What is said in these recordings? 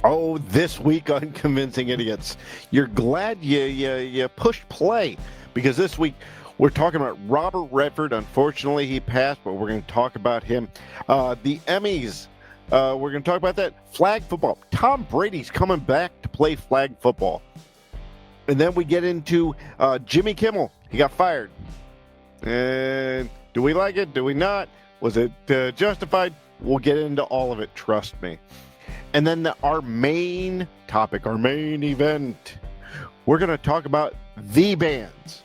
Oh, this week on Convincing Idiots, you're glad you pushed play, because this week we're talking about Robert Redford. Unfortunately, he passed, but we're going to talk about him. The Emmys, we're going to talk about that. Flag football. Tom Brady's coming back to play flag football. And then we get into Jimmy Kimmel. He got fired. And do we like it? Do we not? Was it justified? We'll get into all of it, trust me. And then our main topic, our main event, we're going to talk about the bands.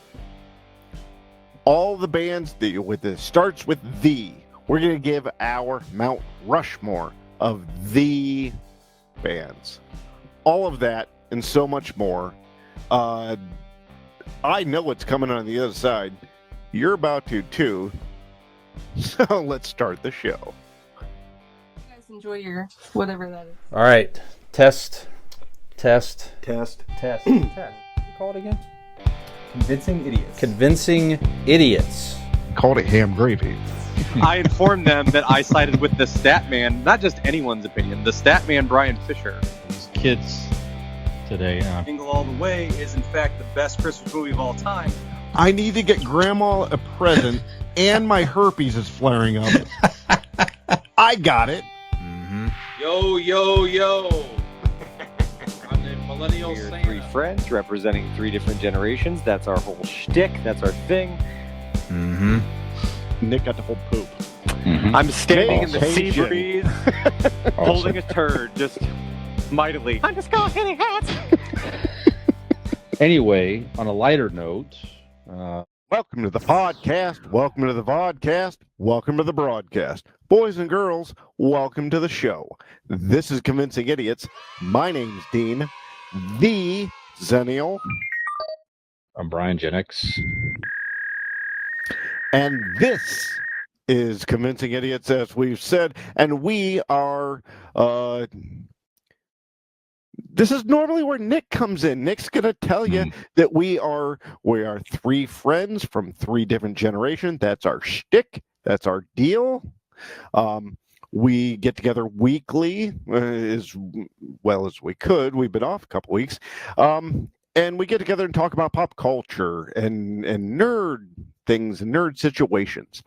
All the bands that starts with the. We're going to give our Mount Rushmore of the bands. All of that and so much more. I know what's coming on the other side. You're about to too. So let's start the show. Enjoy your whatever that is. All right. Test. Test. Test. What do you call it again? Convincing idiots. Convincing idiots. Called it ham gravy. I informed them that I sided with the stat man, not just anyone's opinion, the stat man Brian Fisher. These kids today. Jingle All the Way is in fact the best Christmas movie of all time. I need to get Grandma a present, and my herpes is flaring up. I got it. Yo, yo, yo. I'm the millennial We're Santa. three friends representing three different generations. That's our whole shtick. That's our thing. Nick got the whole poop. I'm standing in the Caucasian. sea breeze, holding a turd, just mightily. I'm just going hitting hats. Anyway, on a lighter note, Welcome to the podcast. Welcome to the vodcast. Welcome to the broadcast. Boys and girls, welcome to the show. This is Convincing Idiots. My name's Dean, the Zennial. I'm Brian Gen X. And this is Convincing Idiots, as we've said. And we are... This is normally where Nick comes in. Nick's going to tell you that we are three friends from three different generations. That's our shtick. That's our deal. We get together weekly as well as we could. We've been off a couple weeks. And we get together and talk about pop culture and nerd things and nerd situations.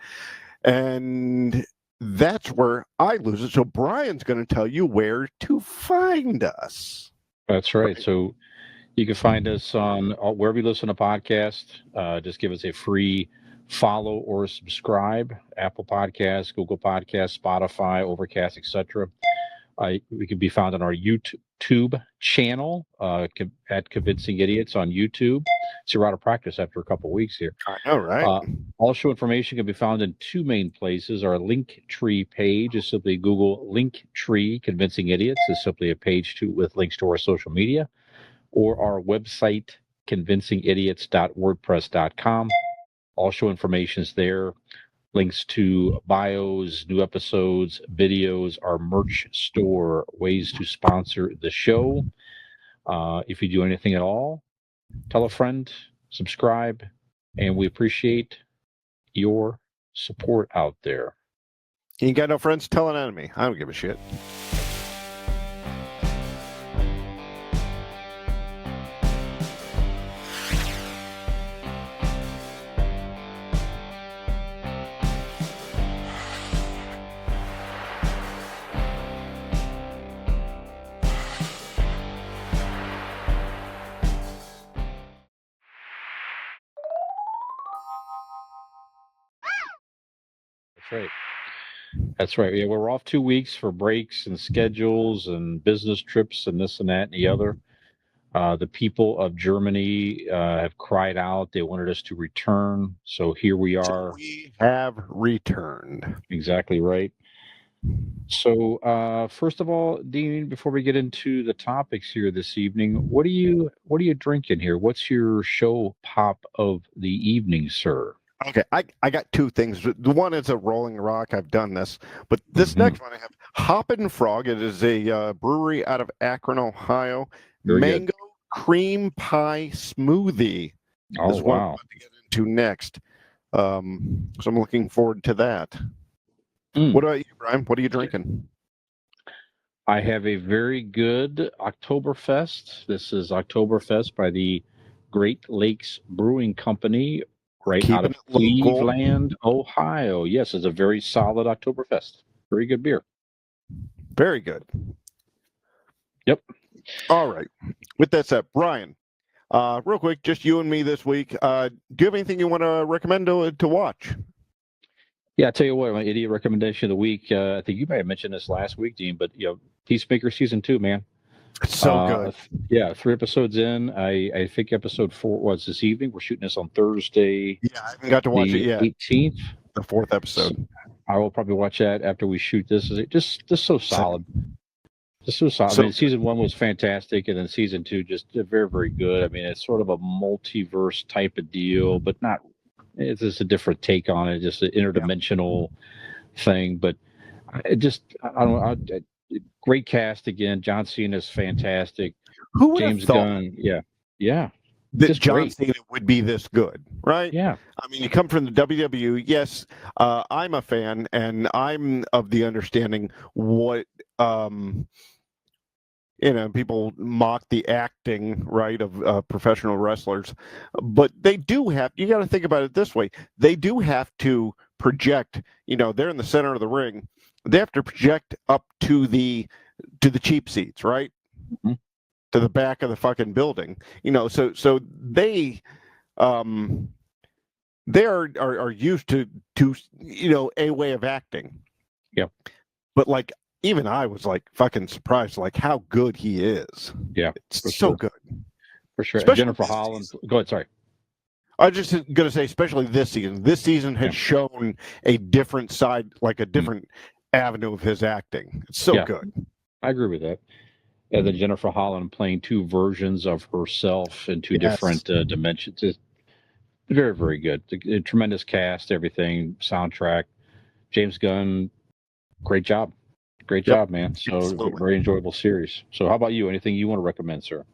And that's where I lose it. So Brian's going to tell you where to find us. That's right. So you can find us on wherever you listen to podcasts. Just give us a free follow or subscribe. Apple Podcasts, Google Podcasts, Spotify, Overcast, etc. We can be found on our YouTube channel at Convincing Idiots on YouTube. So we're out of practice after a couple of weeks here. I know, right? All show information can be found in two main places. Our Linktree page is simply Google Linktree Convincing Idiots. Is simply a page with links to our social media, or our website convincingidiots.wordpress.com. All show information is there. Links to bios, new episodes, videos, our merch store, ways to sponsor the show. If you do anything at all, tell a friend, subscribe, and we appreciate your support out there. You ain't got no friends? Tell an enemy. I don't give a shit. That's right. Yeah, we're off 2 weeks for breaks and schedules and business trips and this and that and the other. The people of Germany have cried out. They wanted us to return. So here we are. We have returned. Exactly right. So first of all, Dean, before we get into the topics here this evening, what are you drinking here? What's your show pop of the evening, sir? Okay, I got two things. The one is a Rolling Rock. I've done this. But this next one I have Hoppin' Frog. It is a brewery out of Akron, Ohio. Very Mango good. cream pie smoothie Oh, is what I'm wow. about to get into next. So I'm looking forward to that. Mm. What about you, Brian? What are you drinking? I have a very good Oktoberfest. This is Oktoberfest by the Great Lakes Brewing Company, right out Keeping of it local. Cleveland, Ohio. Yes, it's a very solid Oktoberfest. Very good beer. Very good. Yep. All right. With that said, Brian, real quick, just you and me this week. Do you have anything you want to recommend to watch? Yeah, I tell you what, my idiot recommendation of the week. I think you may have mentioned this last week, Dean, but Peacemaker season 2, man. It's so good. Yeah, 3 episodes in. I think episode 4 was this evening. We're shooting this on Thursday. Yeah, I haven't got to watch it the yet. 18th. The 4th episode. I will probably watch that after we shoot this. Just so solid. Just so solid. So I mean, season 1 was fantastic, and then season 2 just very, very good. I mean, it's sort of a multiverse type of deal, but not. It's just a different take on it, just an interdimensional thing. But I don't know. Great cast again. John Cena is fantastic. Who would James have thought Gunn, yeah. that Just John great. Cena would be this good, right? Yeah. I mean, you come from the WWE. Yes, I'm a fan, and I'm of the understanding what people mock the acting, right, of professional wrestlers, but they do have. You got to think about it this way: they do have to project. They're in the center of the ring. They have to project up to the cheap seats, right? Mhm. To the back of the fucking building, so they are used to a way of acting. Yeah. But like even I was like fucking surprised like how good he is. Yeah. It's for so sure. good. For sure. Especially Jennifer this Holland. season. Go ahead. Sorry. I was just gonna say, especially this season. This season has shown a different side, like a different avenue of his acting. It's so good. I agree with that. And then Jennifer Holland playing 2 versions of herself in 2 different dimensions. It's very, very good. A tremendous cast, everything, soundtrack. James Gunn, great job. Great job, man. So Absolutely. very enjoyable series. So how about you? Anything you want to recommend, sir?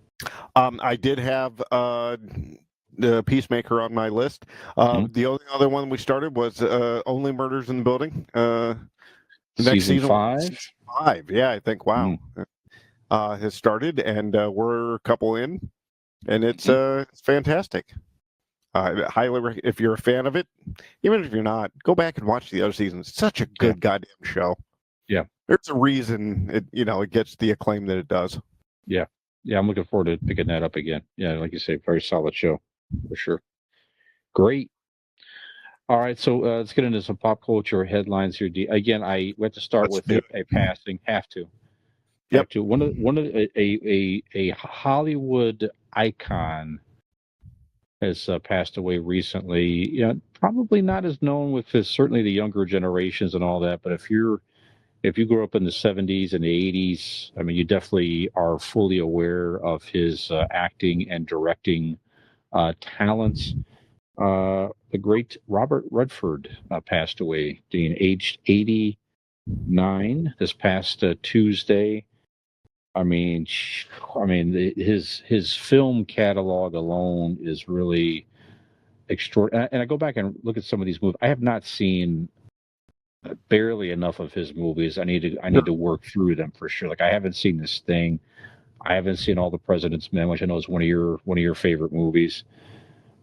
I did have the Peacemaker on my list. The only other one we started was Only Murders in the Building. Next season 5? Season 5, yeah, I think. Wow. Has started, and we're a couple in, and it's fantastic. Highly, if you're a fan of it, even if you're not, go back and watch the other seasons. It's such a good goddamn show. Yeah, there's a reason it gets the acclaim that it does. Yeah, I'm looking forward to picking that up again. Yeah, like you say, very solid show for sure. Great. All right, so let's get into some pop culture headlines here. Again, I went to start with a passing. Have to. Yep. One of a Hollywood icon has passed away recently. Probably not as known with certainly the younger generations and all that. But if you grew up in the 70s and the 80s, I mean, you definitely are fully aware of his acting and directing talents. The great Robert Redford passed away, being aged 89 this past Tuesday. I mean, his film catalog alone is really extraordinary. And I go back and look at some of these movies. I have not seen barely enough of his movies. I need to work through them for sure. Like I haven't seen this thing. I haven't seen All the President's Men, which I know is one of your favorite movies.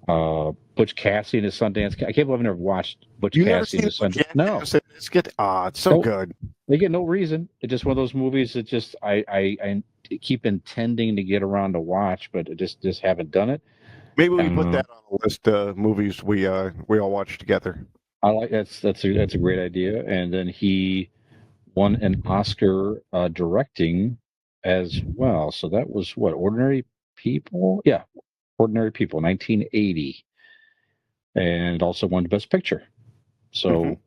Butch Cassidy and the Sundance. I can't believe I've never watched Butch Cassidy and the Sundance. No, it's so good. They get no reason. It's just one of those movies that just I keep intending to get around to watch, but I just haven't done it. Maybe we put that on the list of movies we all watch together. I like that's a great idea. And then he won an Oscar directing as well. So that was what, Ordinary People? Yeah, Ordinary People, 1980, and also won Best Picture. So.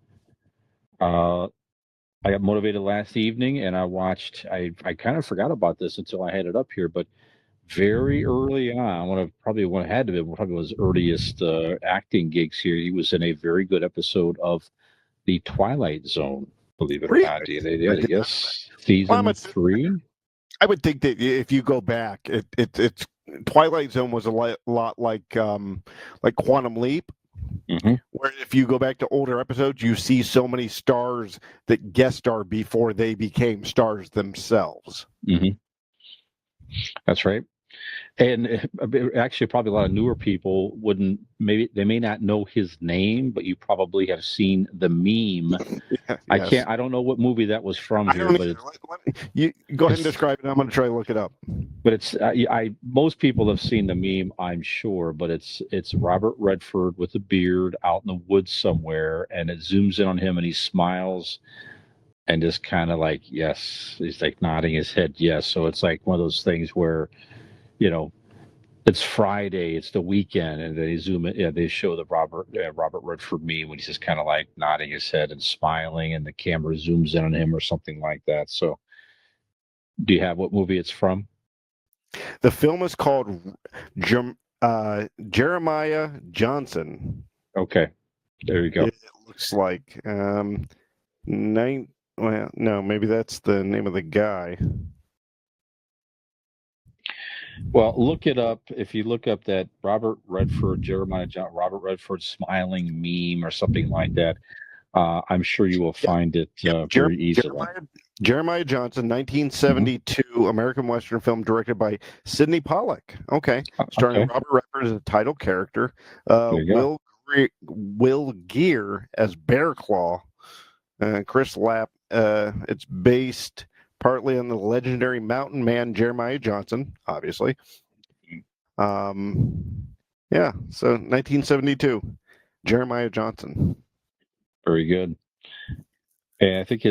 I got motivated last evening and I watched, I kind of forgot about this until I had it up here, but very early on, one of his earliest acting gigs here, he was in a very good episode of The Twilight Zone, believe it or not. Yes, season 3. I would think that if you go back, it's Twilight Zone was a lot like Quantum Leap, Mm-hmm. Where if you go back to older episodes, you see so many stars that guest star before they became stars themselves. Mm-hmm. That's right. And actually, probably a lot of newer people wouldn't. Maybe they may not know his name, but you probably have seen the meme. Yeah, I yes. can't. I don't know what movie that was from I here, don't but either. You go ahead and it's describe it. I'm going to try to look it up. but it's most people have seen the meme, I'm sure, but it's Robert Redford with a beard out in the woods somewhere, and it zooms in on him, and he smiles and just kind of like yes, he's like nodding his head yes. So it's like one of those things where you know it's Friday, it's the weekend, and they zoom in. Yeah, they show the Robert Redford meme when he's just kind of like nodding his head and smiling, and the camera zooms in on him or something like that. So, do you have what movie it's from? The film is called Jeremiah Johnson. Okay, there you go. It looks like well, no, maybe that's the name of the guy. Well, look it up. If you look up that Robert Redford, Robert Redford smiling meme or something like that, I'm sure you will find it very easily. Jeremiah Johnson, 1972 American Western film directed by Sidney Pollack. Okay. Starring Okay. Robert Redford as a title character, There you go. Will Gear as Bear Claw, Chris Lapp. It's based partly on the legendary mountain man Jeremiah Johnson, obviously. Yeah, so 1972, Jeremiah Johnson. Very good. And I think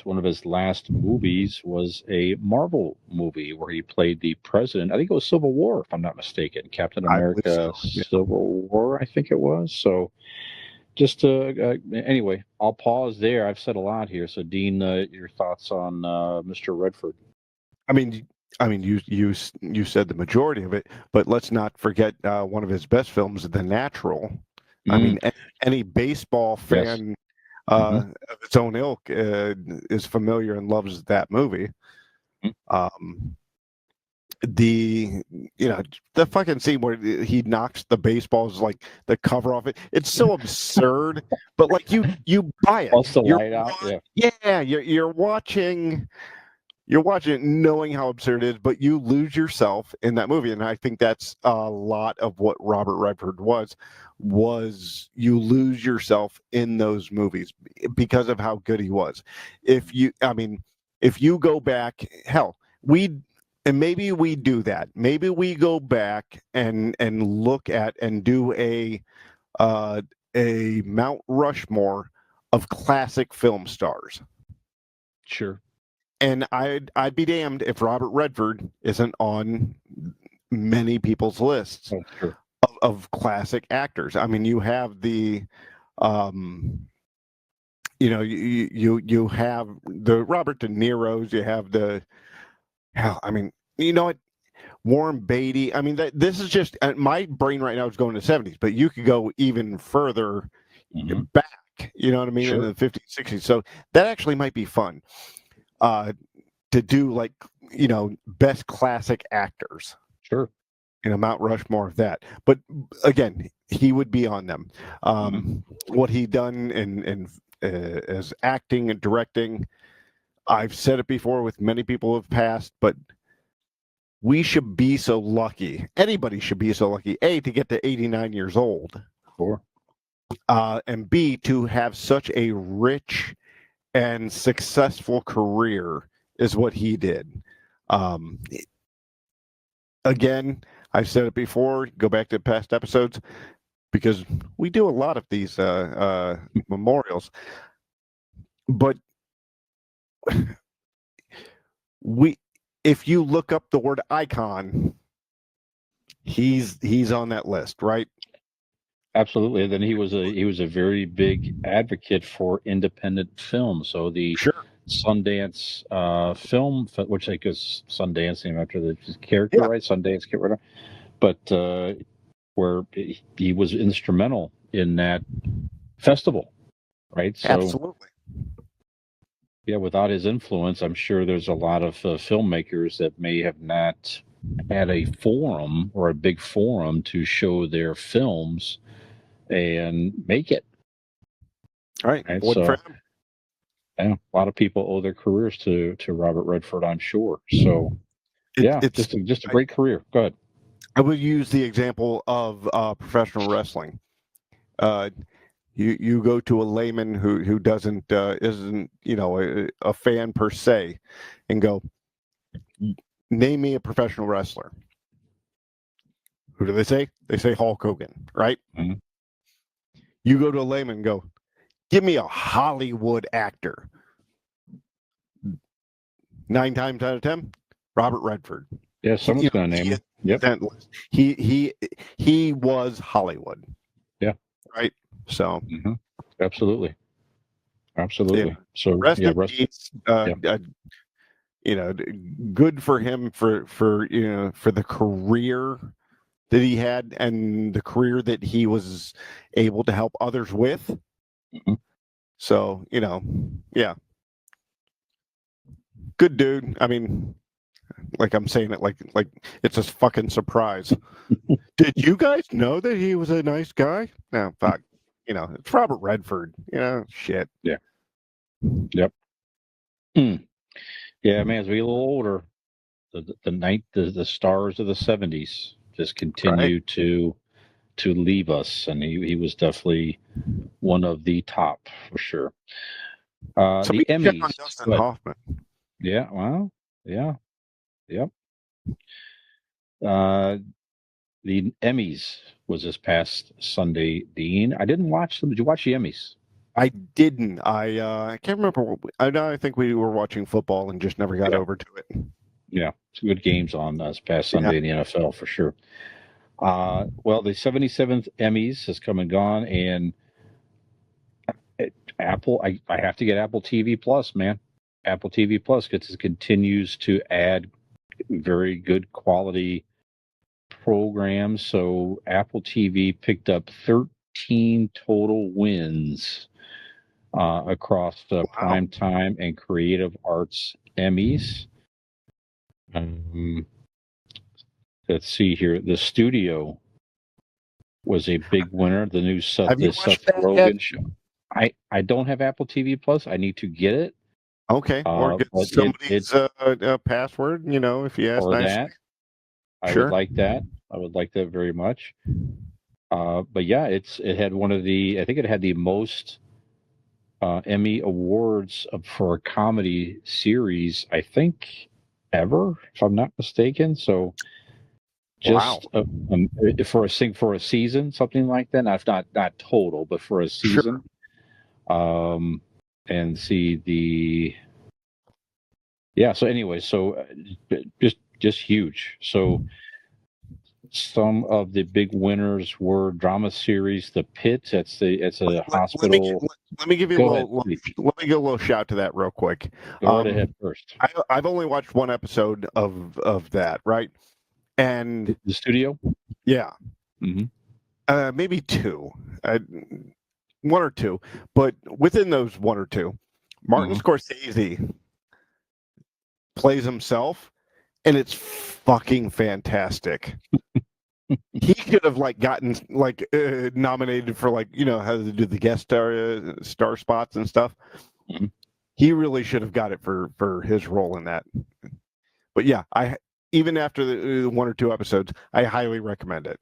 one of his last movies was a Marvel movie where he played the president. I think it was Civil War, if I'm not mistaken. Captain I believe America so, yeah. Civil War, I think it was. So just anyway, I'll pause there. I've said a lot here. So Dean, your thoughts on Mr. Redford? I mean, you said the majority of it, but let's not forget one of his best films, The Natural. I mean, any baseball fan of its own ilk is familiar and loves that movie. The fucking scene where he knocks the baseballs, like the cover off it. It's so absurd, but like you buy it. Bust the light out. Yeah, you're watching. You're watching it knowing how absurd it is, but you lose yourself in that movie. And I think that's a lot of what Robert Redford was you lose yourself in those movies because of how good he was. If you go back, hell, maybe we do that. Maybe we go back and look at and do a Mount Rushmore of classic film stars. Sure. And I'd be damned if Robert Redford isn't on many people's lists of classic actors. I mean, you have the, you have the Robert De Niro's, you have the, hell, I mean, you know what, Warren Beatty. I mean, this is just my brain right now is going to the 70s, but you could go even further back. You know what I mean? Sure. In the 50s, 60s. So that actually might be fun. To do like best classic actors, sure, Mount Rushmore of that. But again, he would be on them. What he done in as acting and directing, I've said it before with many people who have passed, but we should be so lucky. Anybody should be so lucky. A, to get to 89 years old, sure, and B, to have such a rich and successful career is what he did. Again, I've said it before, go back to past episodes, because we do a lot of these memorials. But if you look up the word icon, he's on that list, right? Absolutely. And then he was a very big advocate for independent film. So the Sundance film, which I guess Sundance named after the character, right? Sundance, get rid of. But where he was instrumental in that festival, right? So, absolutely. Yeah, without his influence, I'm sure there's a lot of filmmakers that may have not had a forum or a big forum to show their films and make it. All right. And What so, for him? yeah, a lot of people owe their careers to Robert Redford, I'm sure. So, yeah, It's just a great career. Go ahead. I would use the example of professional wrestling. Uh, you go to a layman who doesn't isn't a fan per se, and go, name me a professional wrestler. Who do they say? They say Hulk Hogan, right? Mhm. You go to a layman and go, give me a Hollywood actor. 9 times out of 10, Robert Redford. Yeah, someone's going to name him. Yep. He was Hollywood. Yeah. Right. So. Mm-hmm. Absolutely. Yeah. So rest yeah, in peace. Good for him for the career that he had and the career that he was able to help others with. Mm-hmm. So yeah, good dude. I mean, like I'm saying it like it's a fucking surprise. Did you guys know that he was a nice guy? No, fuck. It's Robert Redford. Shit. Yeah. Yep. Yeah, man. As we get a little older, the stars of the '70s just continue to leave us, and he was definitely one of the top for sure. The check on Emmys. Dustin Hoffman. Yeah. Well. Yeah. Yep. The Emmys was this past Sunday, Dean. I didn't watch them. Did you watch the Emmys? I didn't. I can't remember. I think we were watching football and just never got over to it. Yeah, some good games on this past Sunday in the NFL for sure. Well, the 77th Emmys has come and gone, and Apple. I have to get Apple TV Plus, man. Apple TV Plus continues to add very good quality programs. So Apple TV picked up 13 total wins across the Primetime and Creative Arts Emmys. Let's see here. The Studio was a big winner. The new Seth Rogen show. I don't have Apple TV Plus. I need to get it. Okay, or get somebody's password. If you ask nicely. I would like that. I would like that very much. But yeah, it had one of the. I think it had the most Emmy awards for a comedy series, I think, ever, if I'm not mistaken. So just for a season, something like that. Not total, but for a season. Sure. And see the. Yeah. So anyway, just huge. So some of the big winners were drama series The Pit. It's a hospital. Let me give you let me give a little shout to that real quick. Go right ahead first. I've only watched one episode of that, right? And The Studio. Yeah. Mm-hmm. Maybe two, one or two, but within those one or two, Martin Scorsese plays himself, and it's fucking fantastic. He could have gotten nominated for how to do the guest star spots and stuff. Mm-hmm. He really should have got it for his role in that. But yeah, even after the one or two episodes, I highly recommend it.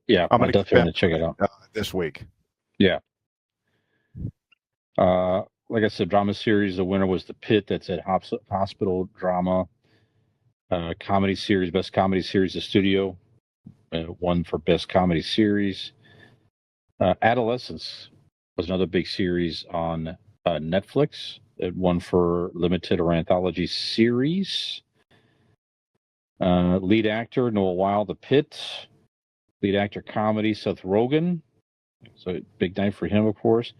Yeah, I'm definitely going to check it out this week. Yeah. Like I said, drama series. The winner was The Pit. That's at Hospital Drama. Comedy series, best comedy series, The Studio. Won for best comedy series. Adolescence was another big series on Netflix. It won for limited or anthology series. Lead actor Noah Weil, The Pit. Lead actor comedy Seth Rogen. So big night for him, of course.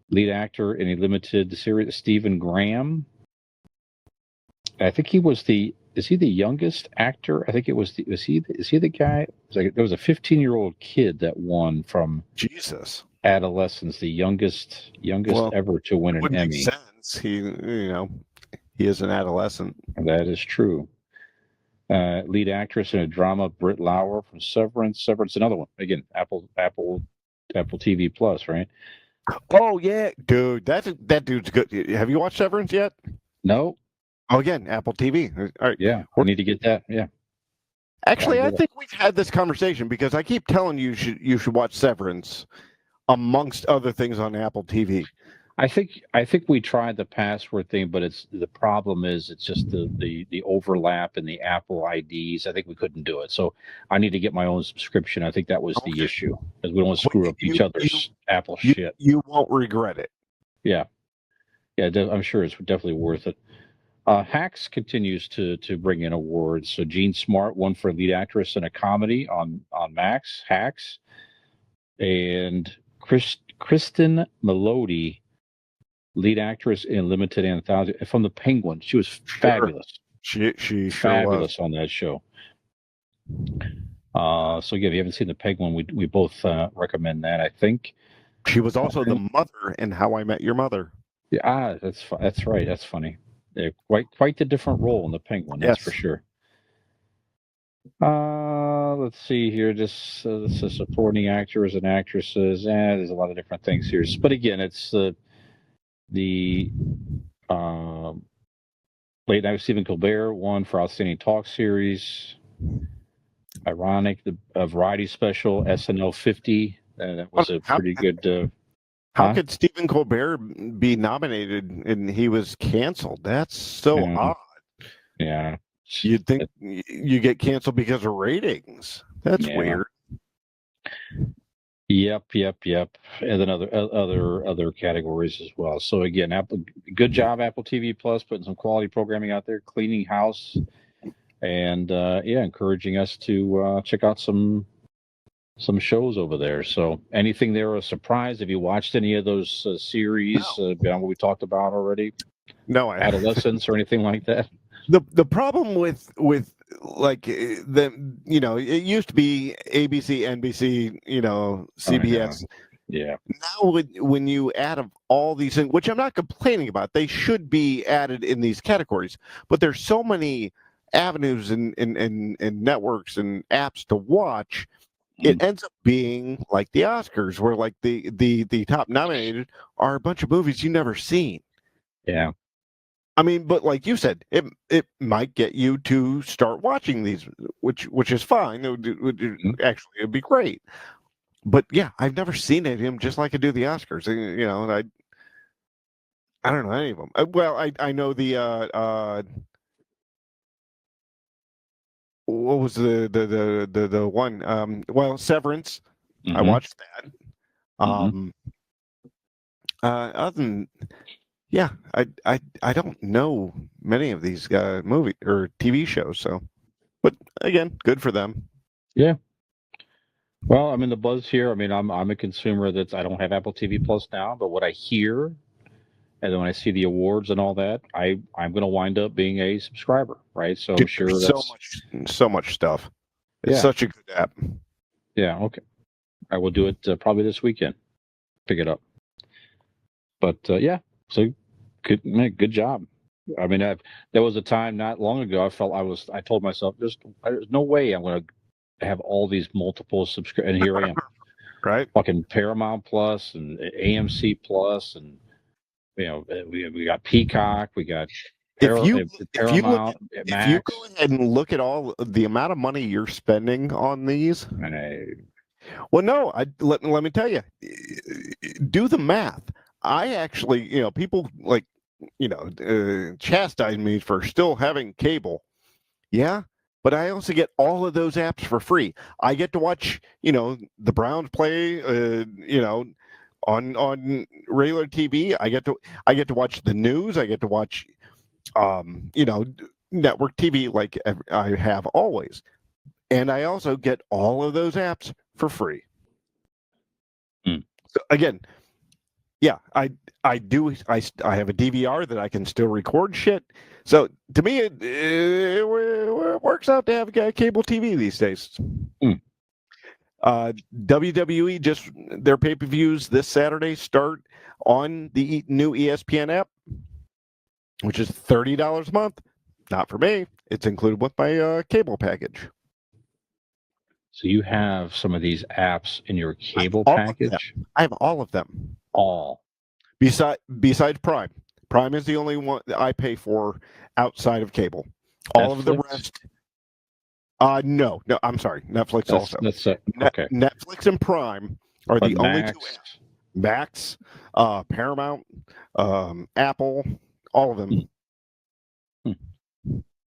Lead actor in a limited series Stephen Graham. I think he was is he the youngest actor? I think it was is he the guy? There was a 15-year-old kid that won from Jesus Adolescence, the youngest ever to win an Emmy. Make sense. He is an adolescent. That is true. Lead actress in a drama Britt Lauer from Severance. Severance, another one. Again, Apple Apple TV Plus, right? Oh yeah, dude, that dude's good. Have you watched Severance yet? No. Oh, again, Apple TV. All right. Yeah, I need to get that. Yeah. Actually, Gotta I get it. think we've had this conversation because I keep telling you should watch Severance amongst other things on Apple TV. I think we tried the password thing, but the problem is it's just the overlap in the Apple IDs. I think we couldn't do it, so I need to get my own subscription. I think that was the issue, because we don't want to screw up each other's Apple shit. You won't regret it. Yeah, I'm sure it's definitely worth it. Hacks continues to bring in awards. So Jean Smart won for lead actress in a comedy on Max Hacks, and Kristen Melody, lead actress in limited anthology from The Penguin. She was fabulous. She sure Fabulous was. on that show. So again, if you haven't seen The Penguin, we both recommend that. I think She was also the mother in How I Met Your Mother. yeah, that's right. That's funny. Yeah, quite the different role in The Penguin. That's for sure. Let's see here. This is supporting actors and actresses. There's a lot of different things here. But again, it's the late night with Stephen Colbert won for outstanding talk series. Ironic, the variety special SNL 50. That was a pretty good. How could Stephen Colbert be nominated and he was canceled? That's so odd. Yeah. You'd think you get canceled because of ratings. That's weird. Yep. And then other categories as well. So again, good job, Apple TV Plus, putting some quality programming out there, cleaning house, and encouraging us to check out some shows over there. So anything there a surprise? Have you watched any of those series beyond what we talked about already? No, Adolescence or anything like that. The problem with like it used to be ABC, NBC, CBS. Yeah. Now when you add up all these things, which I'm not complaining about, they should be added in these categories. But there's so many avenues and networks and apps to watch. It ends up being like the Oscars, where like the top nominated are a bunch of movies you've never seen. Yeah. I mean, but like you said, it might get you to start watching these, which is fine. Actually, it'd be great. But yeah, I've never seen any of them. Just like I do the Oscars, I don't know any of them. Well, I know the what was the one? Well, Severance. Mm-hmm. I watched that. Other than I don't know many of these movie or TV shows. So, but again, good for them. Yeah. Well, I'm in the buzz here. I mean, I'm a consumer I don't have Apple TV Plus now, but what I hear, and then when I see the awards and all that, I'm going to wind up being a subscriber, right? So I'm sure that's so much stuff. It's such a good app. Yeah. Okay. I will do it probably this weekend. Pick it up. But so good job. I mean, there was a time not long ago I told myself there's no way I'm going to have all these multiple subscriptions, and here I am. Right. Fucking Paramount Plus and AMC Plus, and we got Peacock, we got Paramount, Max. If you go ahead and look at all the amount of money you're spending on these, well, no, let me tell you, do the math. I actually, people like, chastise me for still having cable. Yeah. But I also get all of those apps for free. I get to watch, the Browns play, on regular TV. I get to watch the news. I get to watch, network TV like I have always. And I also get all of those apps for free. So again, yeah, I have a DVR that I can still record shit. So to me, it works out to have cable TV these days. WWE just their pay-per-views this Saturday start on the new ESPN app, which is $30 a month. Not for me. It's included with my cable package. So you have some of these apps in your cable all of them. package? I have all of them. All. Besides Prime. Prime is the only one that I pay for outside of cable. All of the Netflix? rest. No, I'm sorry. Netflix also. That's okay. Netflix and Prime are But the only two Max, apps. Max, Paramount, Apple, all of them.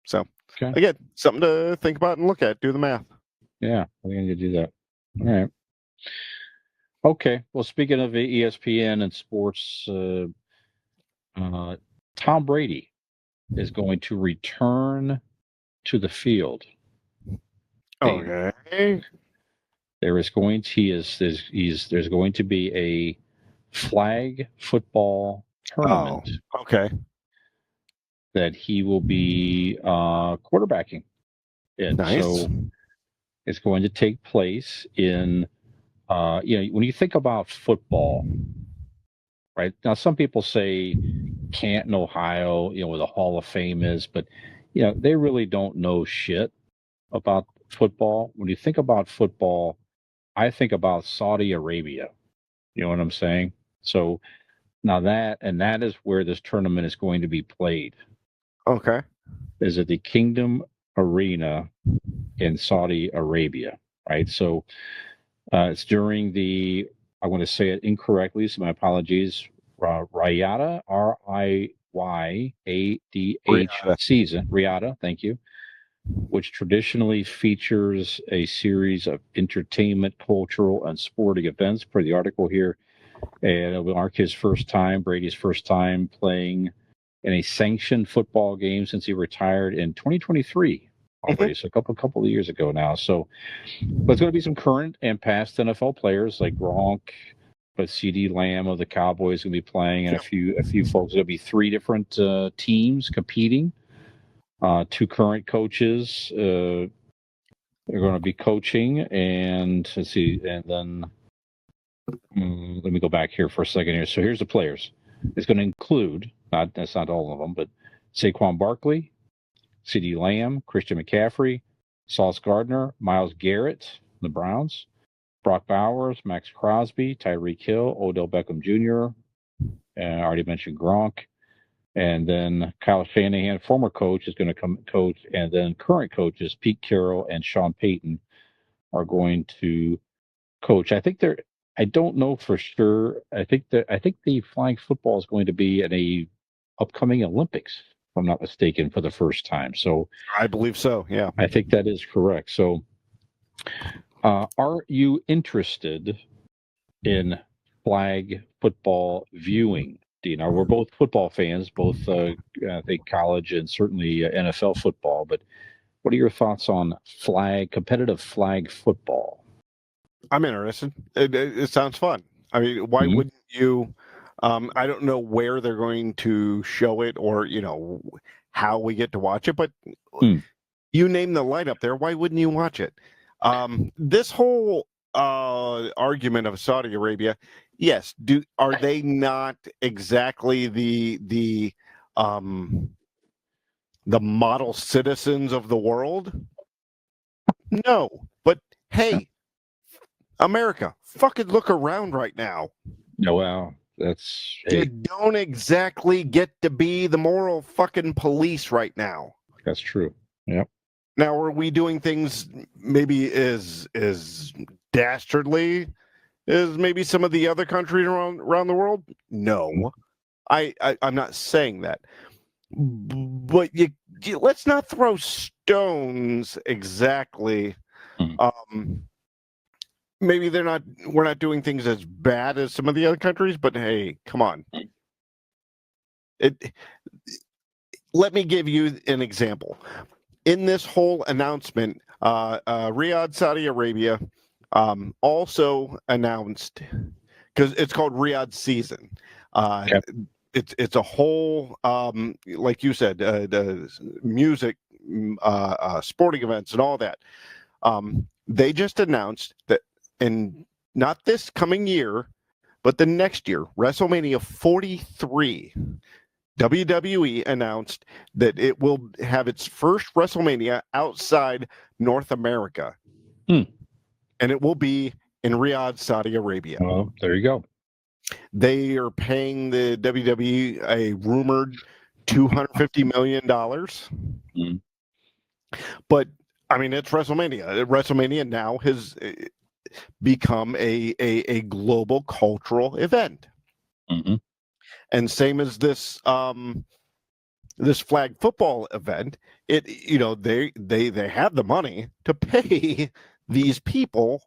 So, Okay. again, something to think about and look at. Do the math. Yeah, I think I need to do that. All right. Okay. Well, speaking of ESPN and sports, Tom Brady is going to return to the field. Okay. There's going to be a flag football tournament Okay. that he will be quarterbacking in. Nice. So it's going to take place in, when you think about football, right? Now, some people say Canton, Ohio, where the Hall of Fame is, but, they really don't know shit about football. When you think about football, I think about Saudi Arabia. You know what I'm saying? So now that is where this tournament is going to be played. Okay. Is at the Kingdom Arena in Saudi Arabia, right? So it's during the, I want to say it incorrectly, so my apologies, Riyadh, Riyadh season, Riyadh, thank you, which traditionally features a series of entertainment, cultural, and sporting events, per the article here. And it will mark Brady's first time playing in a sanctioned football game since he retired in 2023 already. So a couple of years ago now. So, but it's going to be some current and past NFL players like Gronk, but CD Lamb of the Cowboys going to be playing, and a few folks. There'll be 3 different teams competing. 2 current coaches are going to be coaching, and let's see, and then let me go back here for a second here. So here's the players. It's going to include, that's not all of them, but Saquon Barkley, CD Lamb, Christian McCaffrey, Sauce Gardner, Myles Garrett, the Browns, Brock Bowers, Max Crosby, Tyreek Hill, Odell Beckham Jr., I already mentioned Gronk, and then Kyle Shanahan, former coach, is going to come coach, and then current coaches Pete Carroll and Sean Payton are going to coach. I don't know for sure. I think the flag football is going to be in a upcoming Olympics, if I'm not mistaken, for the first time. So I believe so. Yeah. I think that is correct. So, are you interested in flag football viewing, Dean? We're both football fans, both I think college and certainly NFL football. But what are your thoughts on competitive flag football? I'm interested. It sounds fun. I mean, why wouldn't you? I don't know where they're going to show it or, how we get to watch it, but you name the lineup there. Why wouldn't you watch it? This whole argument of Saudi Arabia, yes, are they not exactly the model citizens of the world? No, but hey, America, fucking look around right now. No, well, you don't exactly get to be the moral fucking police right now. That's true. Yep. Now, are we doing things maybe as dastardly as maybe some of the other countries around the world? No, I'm not saying that. But let's not throw stones exactly. Maybe we're not doing things as bad as some of the other countries, but hey, come on. Let me give you an example. In this whole announcement, Riyadh, Saudi Arabia, also announced, because it's called Riyadh season. Okay. It's a whole, like you said, the music, sporting events, and all that. They just announced that, and not this coming year, but the next year, WrestleMania 43, WWE announced that it will have its first WrestleMania outside North America. and it will be in Riyadh, Saudi Arabia. Well, there you go. They are paying the WWE a rumored $250 million. Mm. But I mean, it's WrestleMania. WrestleMania now has become a global cultural event, Mm-hmm. and same as this this flag football event. It they have the money to pay these people,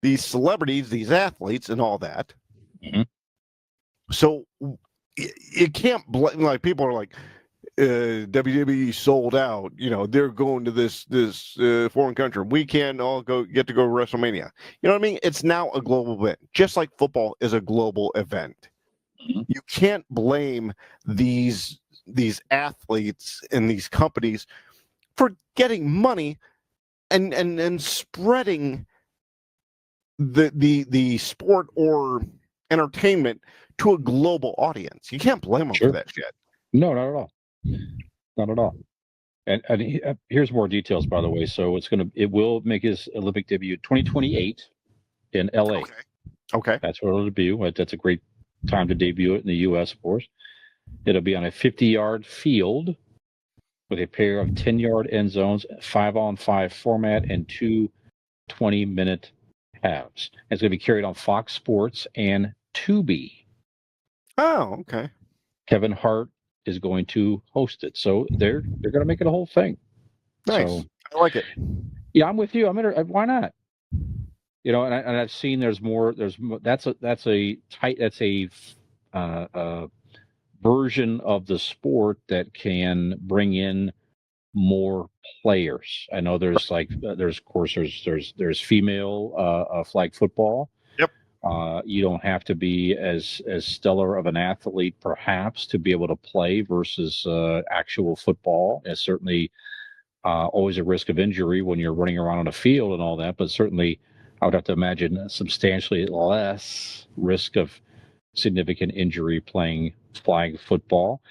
these celebrities, these athletes, and all that. Mm-hmm. So you can't blame, like, people are like, WWE sold out. They're going to this foreign country. We can't all get to go to WrestleMania. You know what I mean? It's now a global event, just like football is a global event. Mm-hmm. You can't blame these athletes and these companies for getting money and spreading the sport or entertainment to a global audience. You can't blame them Sure. for that shit. No, not at all. Not at all. And here's more details, by the way. So it will make his Olympic debut 2028 in LA. Okay. That's where it'll debut. That's a great time to debut it in the U.S., of course. It'll be on a 50-yard field with a pair of 10-yard end zones, 5-on-5 format, and 2 20-minute halves. It's going to be carried on Fox Sports and Tubi. Oh, okay. Kevin Hart is going to host it, so they're going to make it a whole thing. Nice. So, I like it. yeah, I'm with you. Why not? And I've seen that's a version of the sport that can bring in more players. I know there's female flag football. Yep. You don't have to be as stellar of an athlete, perhaps, to be able to play versus actual football. It's certainly always a risk of injury when you're running around on a field and all that, but certainly I would have to imagine substantially less risk of significant injury playing flag football.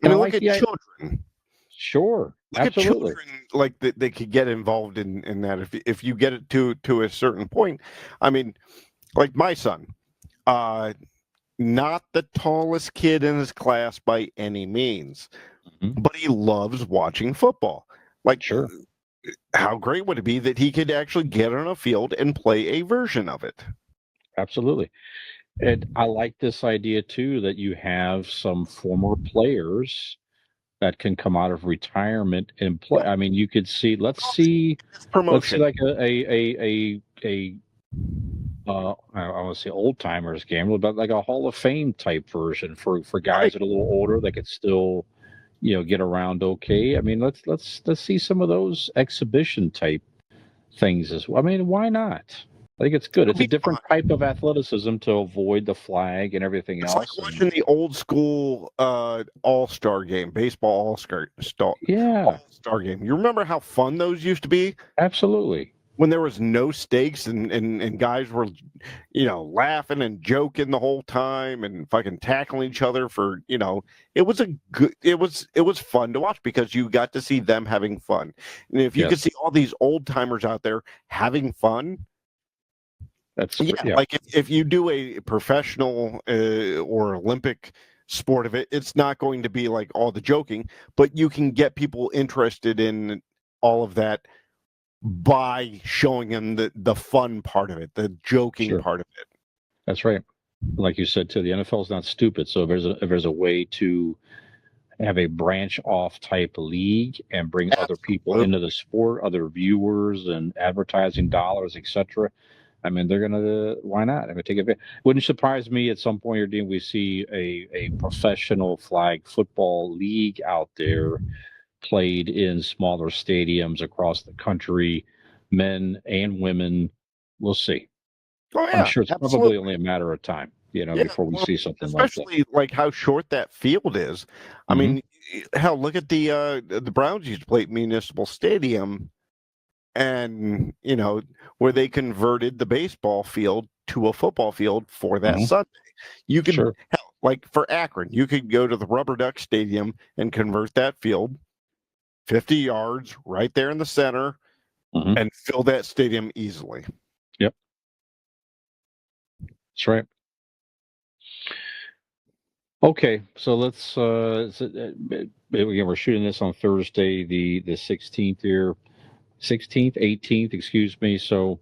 And look at children. Sure, look absolutely. At children, like they could get involved in that if you get it to a certain point. I mean, like my son, not the tallest kid in his class by any means, but he loves watching football. Like, sure. How great would it be that he could actually get on a field and play a version of it? Absolutely. And I like this idea too, that you have some former players that can come out of retirement and play. I mean, you could see. Let's see like I want to say old timers game, but like a Hall of Fame type version for guys that are a little older that could still, get around okay. I mean, let's see some of those exhibition type things as well. I mean, why not? I think it's good. It's a different type of athleticism to avoid the flag and everything else. It's like watching the old school all-star game, baseball all-star game. You remember how fun those used to be? Absolutely. When there was no stakes and guys were, laughing and joking the whole time and fucking tackling each other for, it was fun to watch because you got to see them having fun. And if you could see all these old timers out there having fun, like if you do a professional or Olympic sport of it, it's not going to be like all the joking, but you can get people interested in all of that by showing them the fun part of it, the joking part of it. That's right. Like you said too, the NFL is not stupid. So if there's a way to have a branch off type league and bring other people into the sport, other viewers and advertising dollars, etc. I mean, they're gonna. Why not? I mean, take advantage. Wouldn't surprise me at some point or Dean, we see a professional flag football league out there, played in smaller stadiums across the country, men and women. We'll see. Oh yeah, I'm sure it's probably only a matter of time, before we see something like that. Especially like how short that field is. I mean, hell, look at the Browns used to play at Municipal Stadium, and where they converted the baseball field to a football field for that Sunday. You could, hell, like for Akron, you could go to the Rubber Duck Stadium and convert that field 50 yards right there in the center and fill that stadium easily. That's right. Okay, so let's again, we're shooting this on Thursday, the 16th here, 16th, 18th, excuse me. So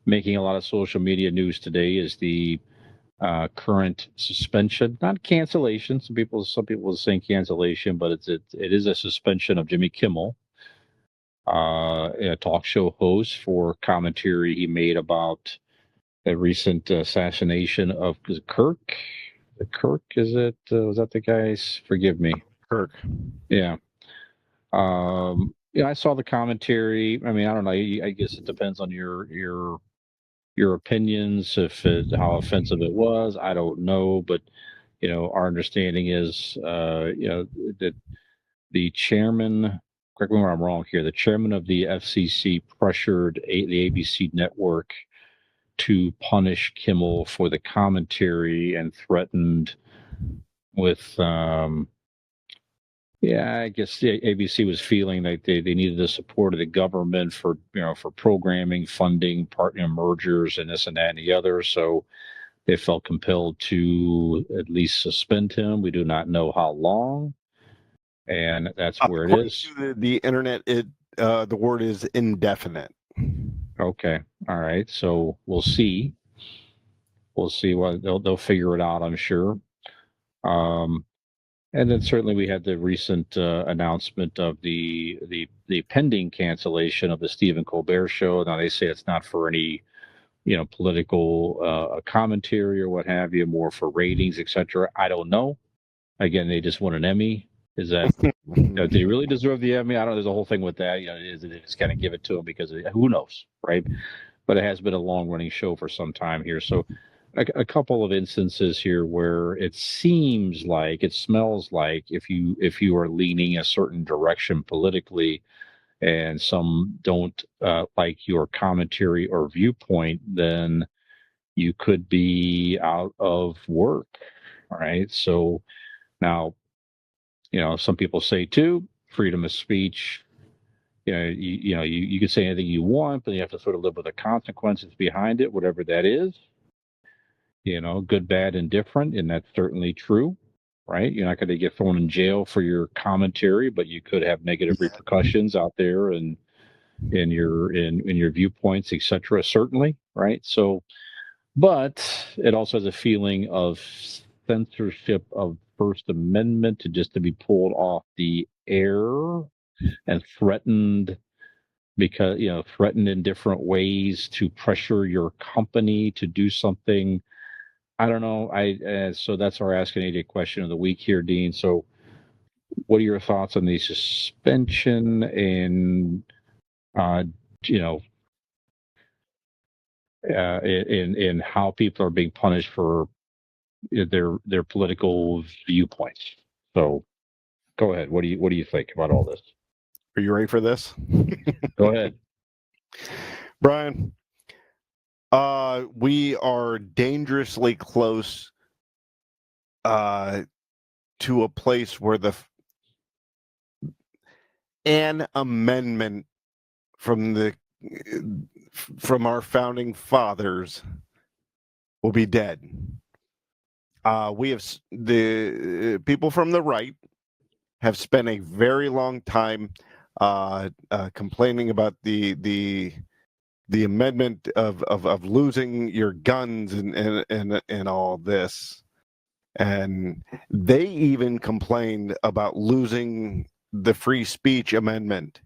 making a lot of social media news today is the current suspension, not cancellation. Some people are saying cancellation, but it is a suspension of Jimmy Kimmel, a talk show host, for commentary he made about a recent assassination of Kirk. Kirk, is it? Was that the guy's? Forgive me. Kirk. Yeah. I saw the commentary. I mean, I don't know. I guess it depends on your opinions, how offensive it was. I don't know, but our understanding is, that the chairman. Correct me where I'm wrong here. The chairman of the FCC pressured the ABC network to punish Kimmel for the commentary and threatened with. I guess the ABC was feeling like they needed the support of the government for programming, funding, partner mergers, and this and that and the other. So they felt compelled to at least suspend him. We do not know how long, and that's where it is. According to the internet, the word is indefinite. Okay, all right. So we'll see. We'll see what they'll figure it out, I'm sure. And then certainly we had the recent announcement of the pending cancellation of the Stephen Colbert show. Now they say it's not for any political commentary or what have you, more for ratings, etc. I don't know. Again, they just won an Emmy. Is that did he really deserve the Emmy? I don't know. There's a whole thing with that. They just kind of give it to him because who knows, right? But it has been a long running show for some time here. So a couple of instances here where it seems like, it smells like, if you are leaning a certain direction politically and some don't like your commentary or viewpoint, then you could be out of work. All right. So now, some people say too, freedom of speech. You can say anything you want, but you have to sort of live with the consequences behind it, whatever that is. Good, bad, and different, and that's certainly true, right? You're not going to get thrown in jail for your commentary, but you could have negative repercussions out there and in your viewpoints, etc. Certainly, right? So, but it also has a feeling of censorship of First Amendment to be pulled off the air and threatened because threatened in different ways to pressure your company to do something. I don't know. So that's our Ask an Idiot question of the week here, Dean. So, what are your thoughts on the suspension and in how people are being punished for their political viewpoints? So, go ahead. What do you think about all this? Are you ready for this? Go ahead, Brian. We are dangerously close to a place where an amendment from our founding fathers will be dead. We have the people from the right have spent a very long time complaining about the amendment of losing your guns and all this, and they even complained about losing the free speech amendment.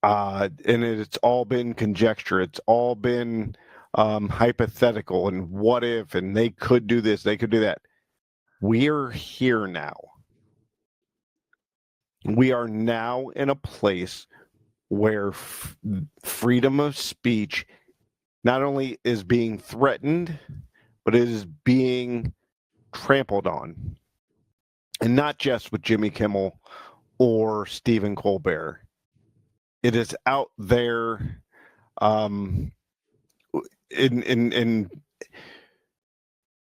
And it's all been conjecture. It's all been hypothetical and what if, and they could do this, they could do that. We're here now. We are now in a place where freedom of speech not only is being threatened, but it is being trampled on. And not just with Jimmy Kimmel or Stephen Colbert. It is out there in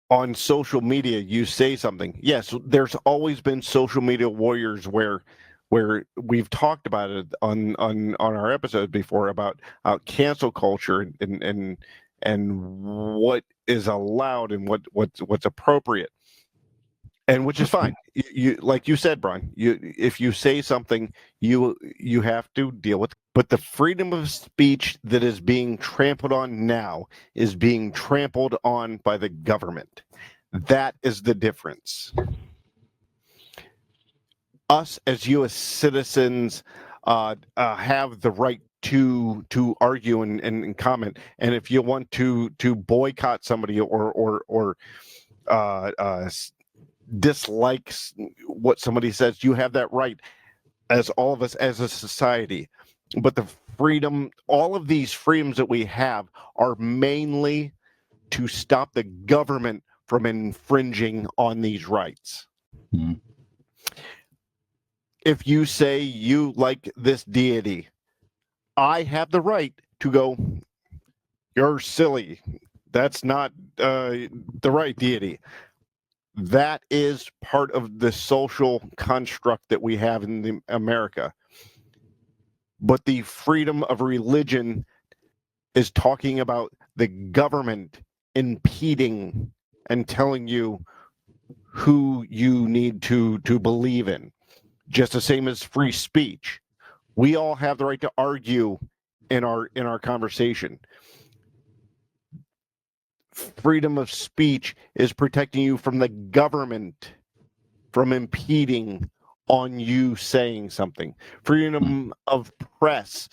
on social media. You say something. Yes, there's always been social media warriors where we've talked about it on our episodes before about cancel culture and and what is allowed and what's appropriate, and which is fine. You like you said, Brian. If you say something, you have to deal with. But the freedom of speech that is being trampled on now is being trampled on by the government. That is the difference. Us as U.S. citizens have the right to argue and comment, and if you want to boycott somebody or dislikes what somebody says, you have that right, as all of us as a society. But the freedom, all of these freedoms that we have, are mainly to stop the government from infringing on these rights. Mhm. If you say you like this deity, I have the right to go, you're silly. That's not the right deity. That is part of the social construct that we have in America. But the freedom of religion is talking about the government impeding and telling you who you need to believe in. Just the same as free speech. We all have the right to argue in our conversation. Freedom of speech is protecting you from the government from impeding on you saying something. Freedom of press.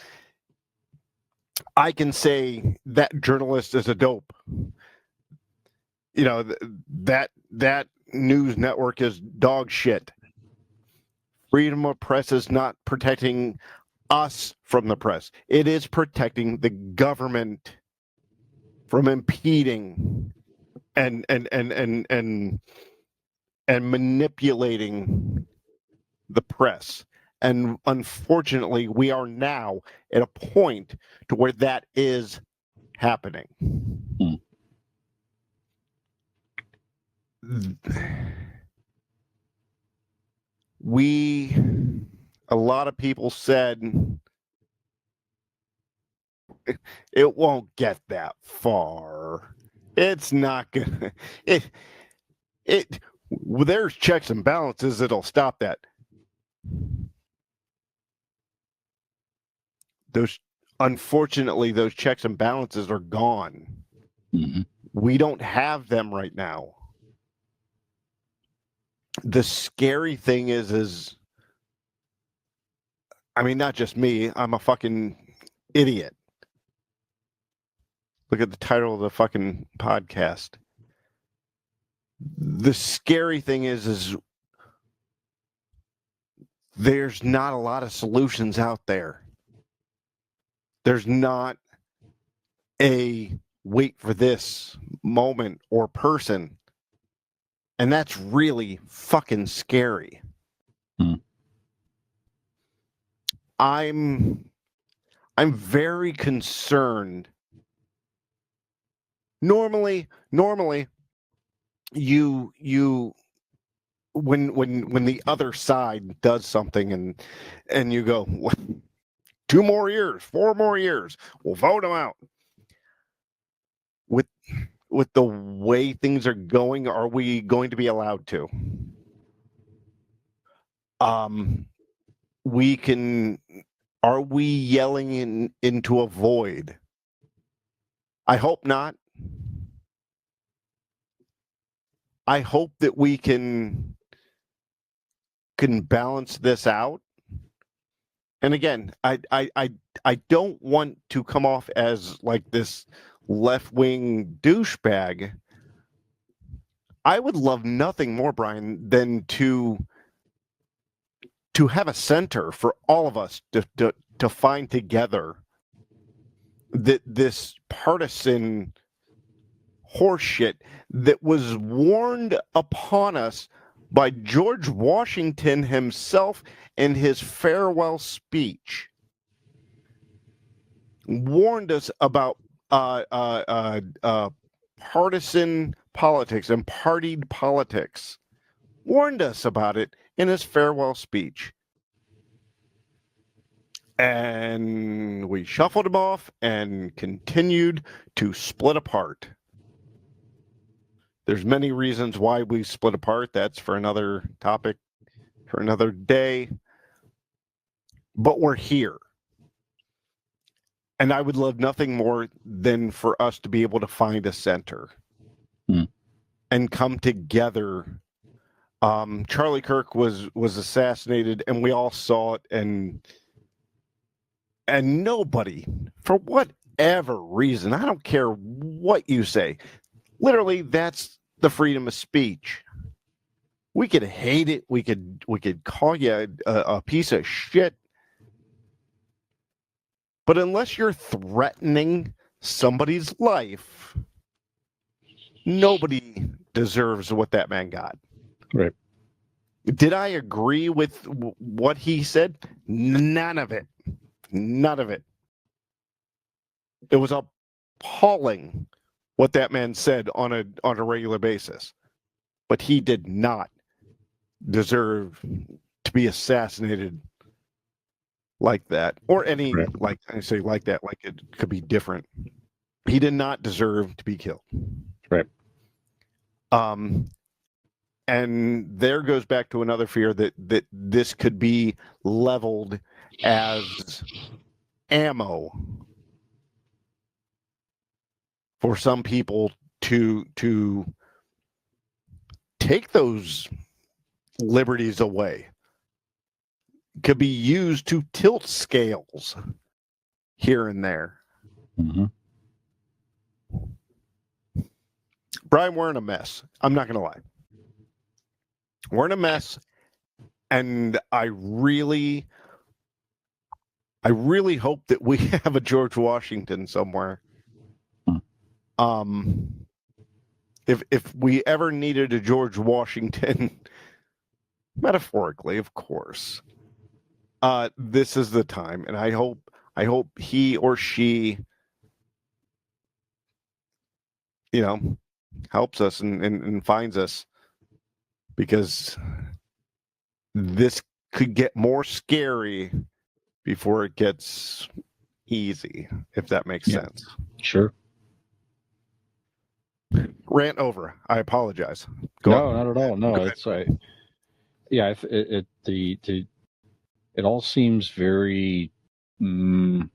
I can say that journalist is a dope. You know, that news network is dog shit. Freedom of press is not protecting us from the press. It is protecting the government from impeding and manipulating the press. And unfortunately, we are now at a point to where that is happening. A lot of people said it won't get that far. It's not gonna. There's checks and balances that'll stop that. Unfortunately, those checks and balances are gone. Mhm. We don't have them right now. The scary thing is, I mean, not just me. I'm a fucking idiot. Look at the title of the fucking podcast. The scary thing is there's not a lot of solutions out there. There's not a wait for this moment or person. And that's really fucking scary. I'm very concerned. Normally you when the other side does something and you go 2 more years, 4 more years, we'll vote them out. With the way things are going, are we going to be allowed to? Are we yelling into a void? I hope not. I hope that we can balance this out. And again, I don't want to come off as like this left-wing douchebag. I would love nothing more, Brian, than to have a center for all of us to find together that this partisan horseshit that was warned upon us by George Washington himself in his farewell speech. Warned us about partisan politics and partied politics. Warned us about it in his farewell speech. And we shuffled them off and continued to split apart. There's many reasons why we split apart. That's for another topic, for another day. But we're here. And I would love nothing more than for us to be able to find a center and come together. Charlie Kirk was assassinated, and we all saw it, and nobody, for whatever reason, I don't care what you say, literally, that's the freedom of speech. We could hate it. We could call you a piece of shit. But unless you're threatening somebody's life, nobody deserves what that man got. Right. Did I agree with what he said? None of it. None of it. It was appalling what that man said on a regular basis. But he did not deserve to be assassinated like that, or any right. like I say like that, like it could be different. He did not deserve to be killed. Right. And there goes back to another fear that this could be leveled as ammo for some people to take those liberties away. Could be used to tilt scales here and there. Mm-hmm. Brian, we're in a mess. I'm not going to lie. We're in a mess, and I really hope that we have a George Washington somewhere. If we ever needed a George Washington, metaphorically, of course, this is the time, and I hope he or she, helps us and finds us, because this could get more scary before it gets easy, if that makes sense. Sure. Rant over. I apologize. No, not at all. No, it's yeah. It all seems very to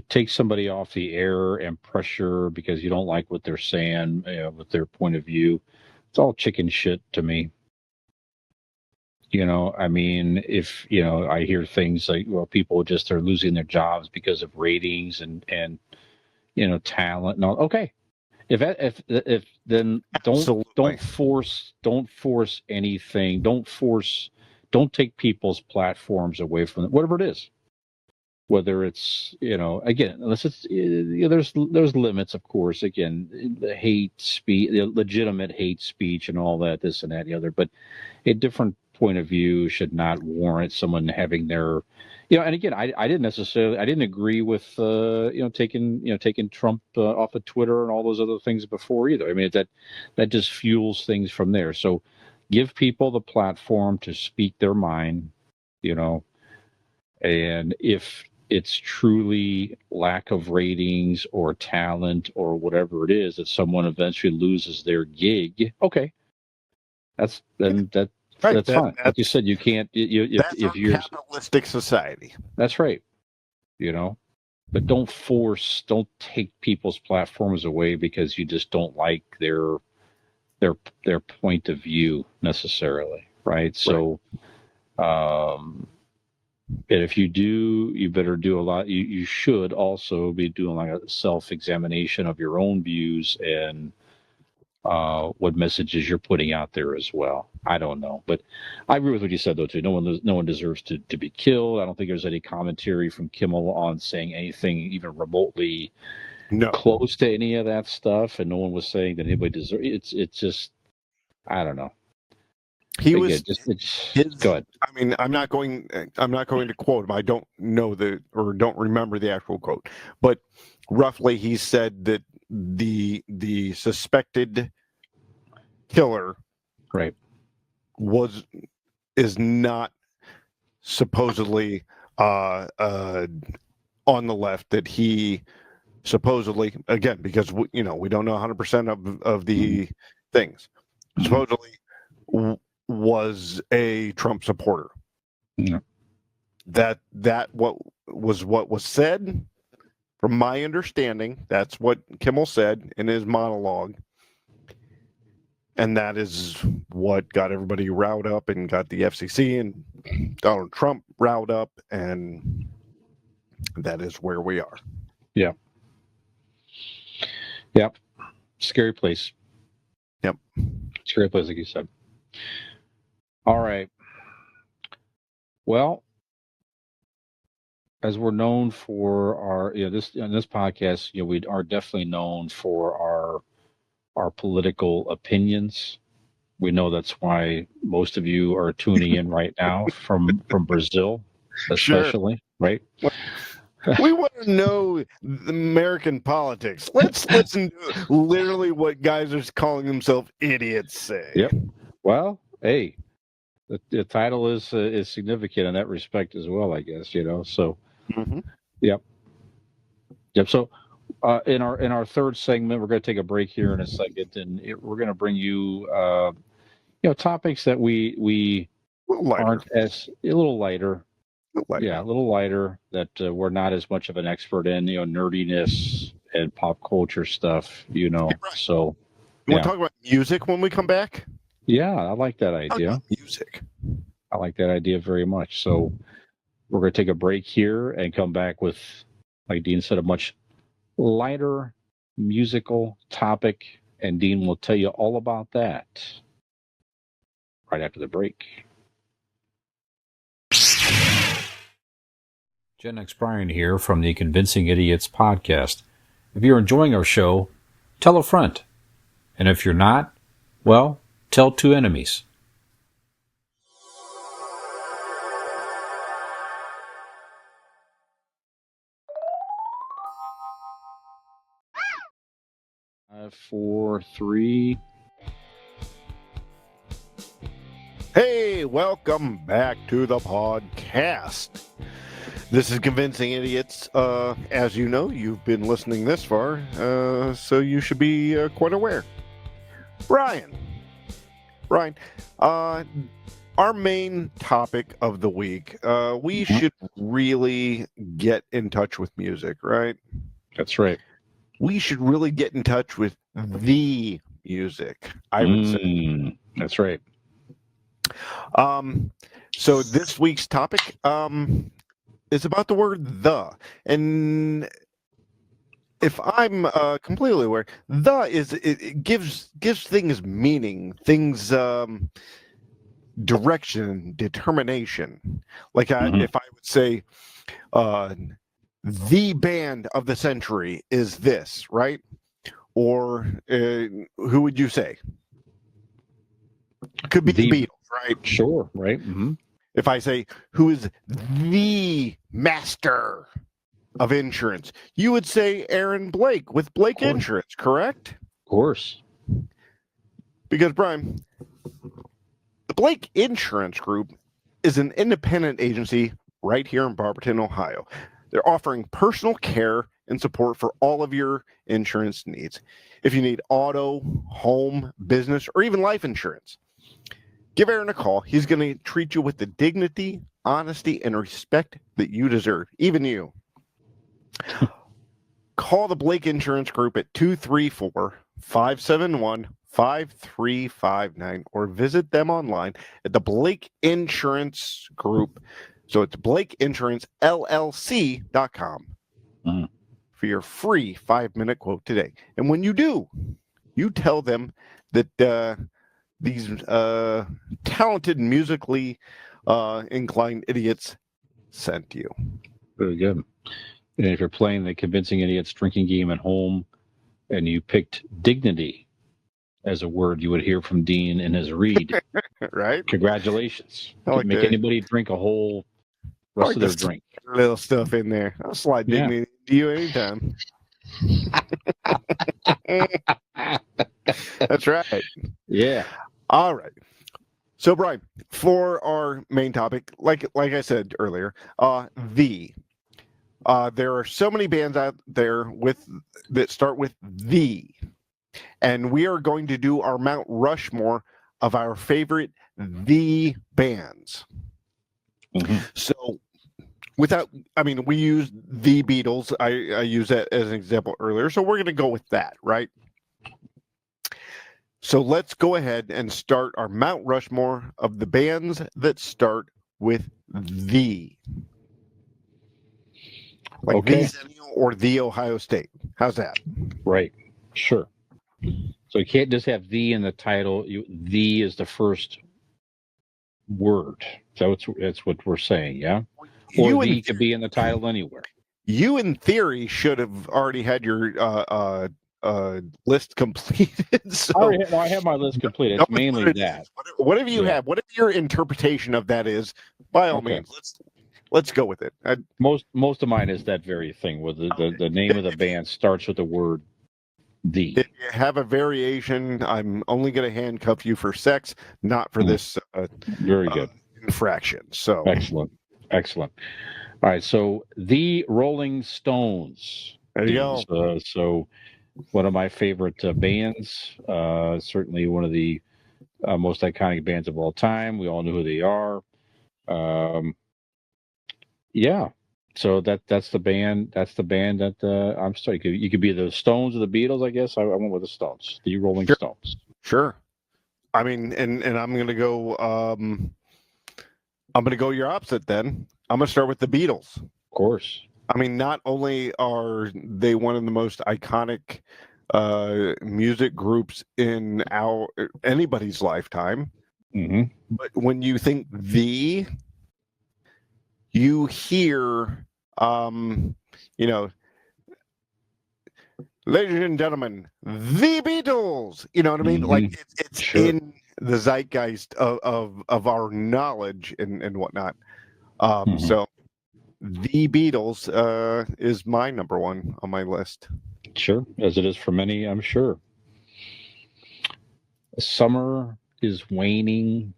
take somebody off the air and pressure because you don't like what they're saying, with their point of view. It's all chicken shit to me. I mean, if I hear things like, well, people just are losing their jobs because of ratings and talent and all. Okay, if then don't force anything. Don't take people's platforms away from them, whatever it is. Whether it's again, unless it's there's limits, of course. Again, the hate speech, the legitimate hate speech, and all that, this and that, and the other. But a different point of view should not warrant someone having their, and again, I didn't agree with taking Trump off of Twitter and all those other things before either. I mean, that just fuels things from there. So give people the platform to speak their mind, and if it's truly lack of ratings or talent or whatever it is that someone eventually loses their gig, okay, that's fine. Like you said, you can't. If you're capitalistic society, that's right. But don't take people's platforms away because you just don't like their point of view necessarily, right? So, and if you do, you better do a lot. You should also be doing like a self-examination of your own views and what messages you're putting out there as well. I don't know, but I agree with what you said though too. No one deserves to be killed. I don't think there's any commentary from Kimmel on saying anything even remotely close to any of that stuff, and no one was saying that anybody deserves. It's just, I don't know. He was go ahead. I mean, I'm not going to quote him. I don't know don't remember the actual quote, but roughly he said that the suspected killer is not supposedly on the left that he supposedly, again, because we don't know 100% of the things, supposedly was a Trump supporter. Yeah. That what was said, from my understanding. That's what Kimmel said in his monologue, and that is what got everybody riled up and got the FCC and Donald Trump riled up, and that is where we are. Yep. Yep. Scary place. Yep. Scary place, like you said. All right. Well, as we're known for our, this podcast, we are definitely known for our political opinions. We know that's why most of you are tuning in right now from Brazil, especially, right? We want to know the American politics. Let's listen to literally what guys are calling themselves idiots say. Yep. Well, hey, the title is significant in that respect as well, I guess. So. Mm-hmm. Yep. So, in our third segment, we're going to take a break here in a second, and we're going to bring you, topics that we aren't as a little lighter. Yeah, a little lighter, that we're not as much of an expert in, nerdiness and pop culture stuff, Right. So, you want to talk about music when we come back? Yeah, I like that idea. Music. I like that idea very much. So, we're going to take a break here and come back with, like Dean said, a much lighter musical topic, and Dean will tell you all about that right after the break. Gen X Brian here from the Convincing Idiots podcast. If you're enjoying our show, tell a friend. And if you're not, well, tell two enemies. Four, three. Hey, welcome back to the podcast. This is Convincing Idiots. As you know, you've been listening this far, so you should be quite aware. Brian, our main topic of the week, we should really get in touch with music, right? That's right. We should really get in touch with the music, I would say. That's right. So this week's topic is about the word "the," and if I'm completely aware, "the" it gives things meaning, things direction, determination. Like if I would say, the band of the century is this, right? Or who would you say? Could be the Beatles, right? Sure, right. Mm-hmm. If I say, who is the master of insurance, you would say Aaron Blake with Blake Insurance, correct? Of course. Because, Brian, the Blake Insurance Group is an independent agency right here in Barberton, Ohio. They're offering personal care and support for all of your insurance needs. If you need auto, home, business, or even life insurance, give Aaron a call. He's going to treat you with the dignity, honesty, and respect that you deserve, even you. Call the Blake Insurance Group at 234-571-5359 or visit them online at the Blake Insurance Group. So it's BlakeInsuranceLLC.com for your free 5-minute quote today. And when you do, you tell them that these talented, musically inclined idiots sent you. Very good. And if you're playing the Convincing Idiots drinking game at home and you picked dignity as a word you would hear from Dean in his read, right? Congratulations. Like make anybody drink a whole rest of their drink. Little stuff in there. I'll slide dignity to you anytime. That's right. Yeah. All right. So, Brian, for our main topic, like I said earlier, There are so many bands out there that start with the, and we are going to do our Mount Rushmore of our favorite the bands. So we used the Beatles. I used that as an example earlier, so we're going to go with that, right? So let's go ahead and start our Mount Rushmore of the bands that start with the. Like the Centennial or the Ohio State. How's that? Right. Sure. So you can't just have the in the title. The is the first word. So that's what we're saying, yeah? Or the could be in the title anywhere. You, in theory, should have already had your list completed. So I have my list completed. It's mainly that. Whatever you have, whatever your interpretation of that is, by all means, let's go with it. Most of mine is that very thing, where the name of the band starts with the word the. If you have a variation, I'm only going to handcuff you for sex, not for this very good infraction. So excellent. All right, so the Rolling Stones. There you go. So one of my favorite bands, certainly one of the most iconic bands of all time. We all know who they are. So that's the band. That's the band that I'm sorry. You could be the Stones or the Beatles, I guess. I went with the Stones, the Rolling Stones. Sure. I mean, and I'm going to go. I'm going to go your opposite. Then I'm going to start with the Beatles. Of course. I mean, not only are they one of the most iconic music groups in anybody's lifetime, but when you think you hear, ladies and gentlemen, the Beatles. You know what I mean? Like it's in the zeitgeist of our knowledge and whatnot. So the Beatles is my number one on my list. Sure, as it is for many, I'm sure. Summer is waning.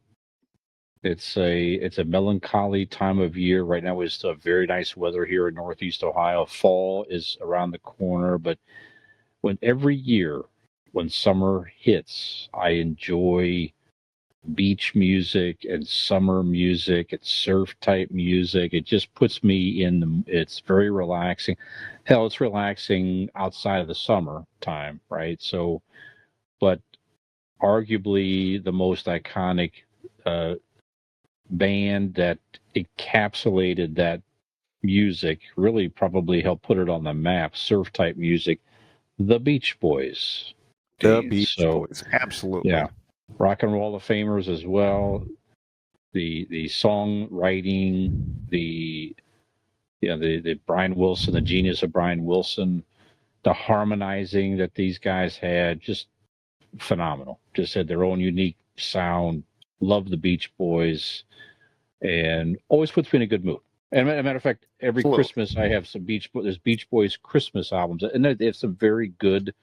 It's a melancholy time of year. Right now it's very nice weather here in Northeast Ohio. Fall is around the corner, but every year when summer hits, I enjoy beach music and summer music and surf type music. It just puts me it's very relaxing. Hell, it's relaxing outside of the summer time, right? So, but arguably the most iconic band that encapsulated that music, really probably helped put it on the map, surf type music, the Beach Boys. The Beach Boys, absolutely. Yeah. Rock and Roll of Famers as well. The songwriting, the Brian Wilson, the genius of Brian Wilson, the harmonizing that these guys had, just phenomenal. Just had their own unique sound. Love the Beach Boys, and always puts me in a good mood. And as a matter of fact, every Christmas I have some Beach Boys Christmas albums, and they have some very good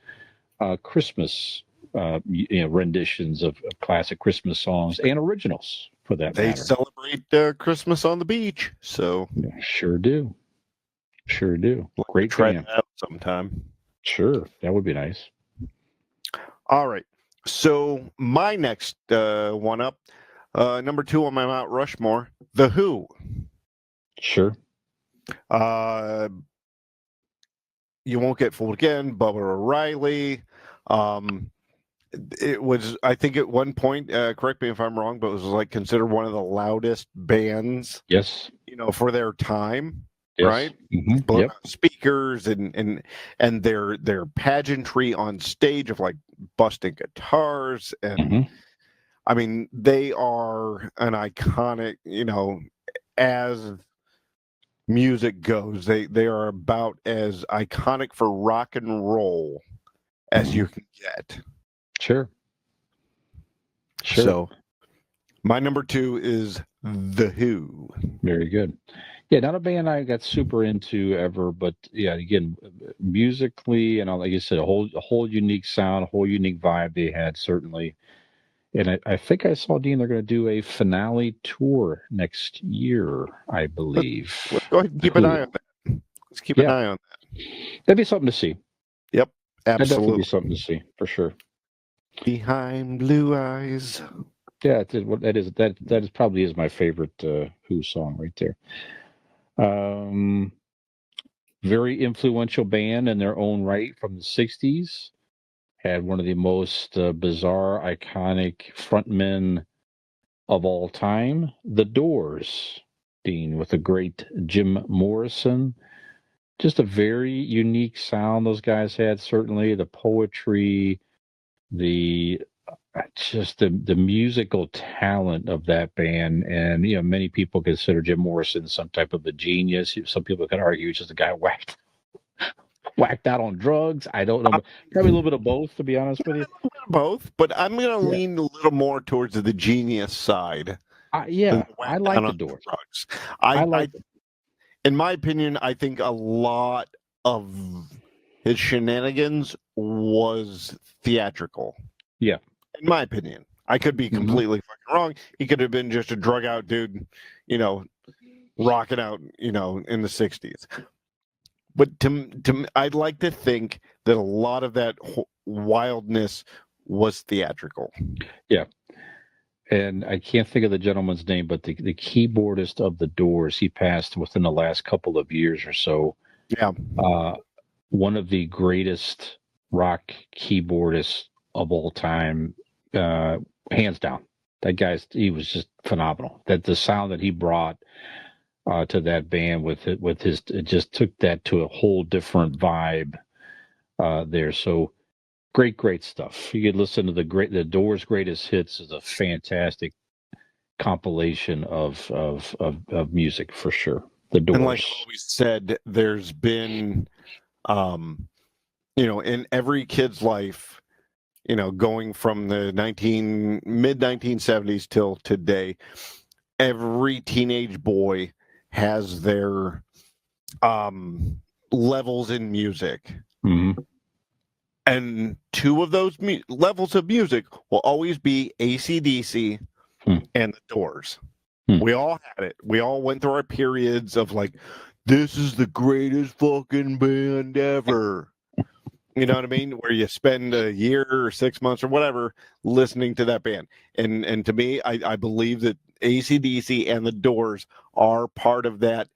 Christmas renditions of classic Christmas songs and originals for that matter. They celebrate Christmas on the beach, so sure do. Great try that out sometime. Sure, that would be nice. All right, so my next one up, number 2 on my Mount Rushmore, The Who. Sure. You Won't Get Fooled Again, Bubba O'Reilly. It was, I think, at one point, correct me if I'm wrong, but it was like considered one of the loudest bands. Yes. For their time, yes. Right? Blowing out speakers and their pageantry on stage of like busting guitars and I mean, they are an iconic, as music goes, they are about as iconic for rock and roll as you can get. Sure. So my number 2 is The Who. Very good. Yeah, not a band I got super into ever, but yeah, again, musically and like you said, a whole unique sound, a whole unique vibe they had, certainly. And I think I saw, Dean, they're going to do a finale tour next year, I believe. Let's go ahead and keep an eye on that. Let's keep an Yeah. eye on That'd be something to see. that. That'd definitely Absolutely. be something to see for sure. Behind blue eyes. Yeah, that is probably is my favorite Who song right there. Very influential band in their own right from the '60s. Had one of the most bizarre, iconic frontmen of all time, The Doors, Dean, with the great Jim Morrison. Just a very unique sound those guys had. Certainly, the poetry, the just the musical talent of that band, and many people consider Jim Morrison some type of a genius. Some people could argue he's just a guy whacked out on drugs. I don't know, probably a little bit of both, to be honest with you. Both, but I'm going to Yeah. lean a little more towards the genius side. Yeah, than I whack like down the on Doors. drugs. I like them. In my opinion, I think a lot of his shenanigans was theatrical. Yeah. In my opinion, I could be completely fucking wrong. He could have been just a drug out dude, rocking out, in the '60s. But I'd like to think that a lot of that wildness was theatrical. Yeah. And I can't think of the gentleman's name, but the keyboardist of the Doors, he passed within the last couple of years or so. Yeah. One of the greatest rock keyboardists of all time, hands down. He was just phenomenal. That the sound that he brought to that band it just took that to a whole different vibe there. So great stuff. You could listen to the Doors' greatest hits is a fantastic compilation of music for sure. The Doors. And like I've always said, there's been, in every kid's life, going from the mid 1970s till today, every teenage boy has their levels in music. Mm-hmm. And two of those levels of music will always be AC/DC and the Doors. We all had it. We all went through our periods of like, this is the greatest fucking band ever. You know what I mean? Where you spend a year or 6 months or whatever listening to that band. And to me, I believe that AC/DC and the Doors are part of that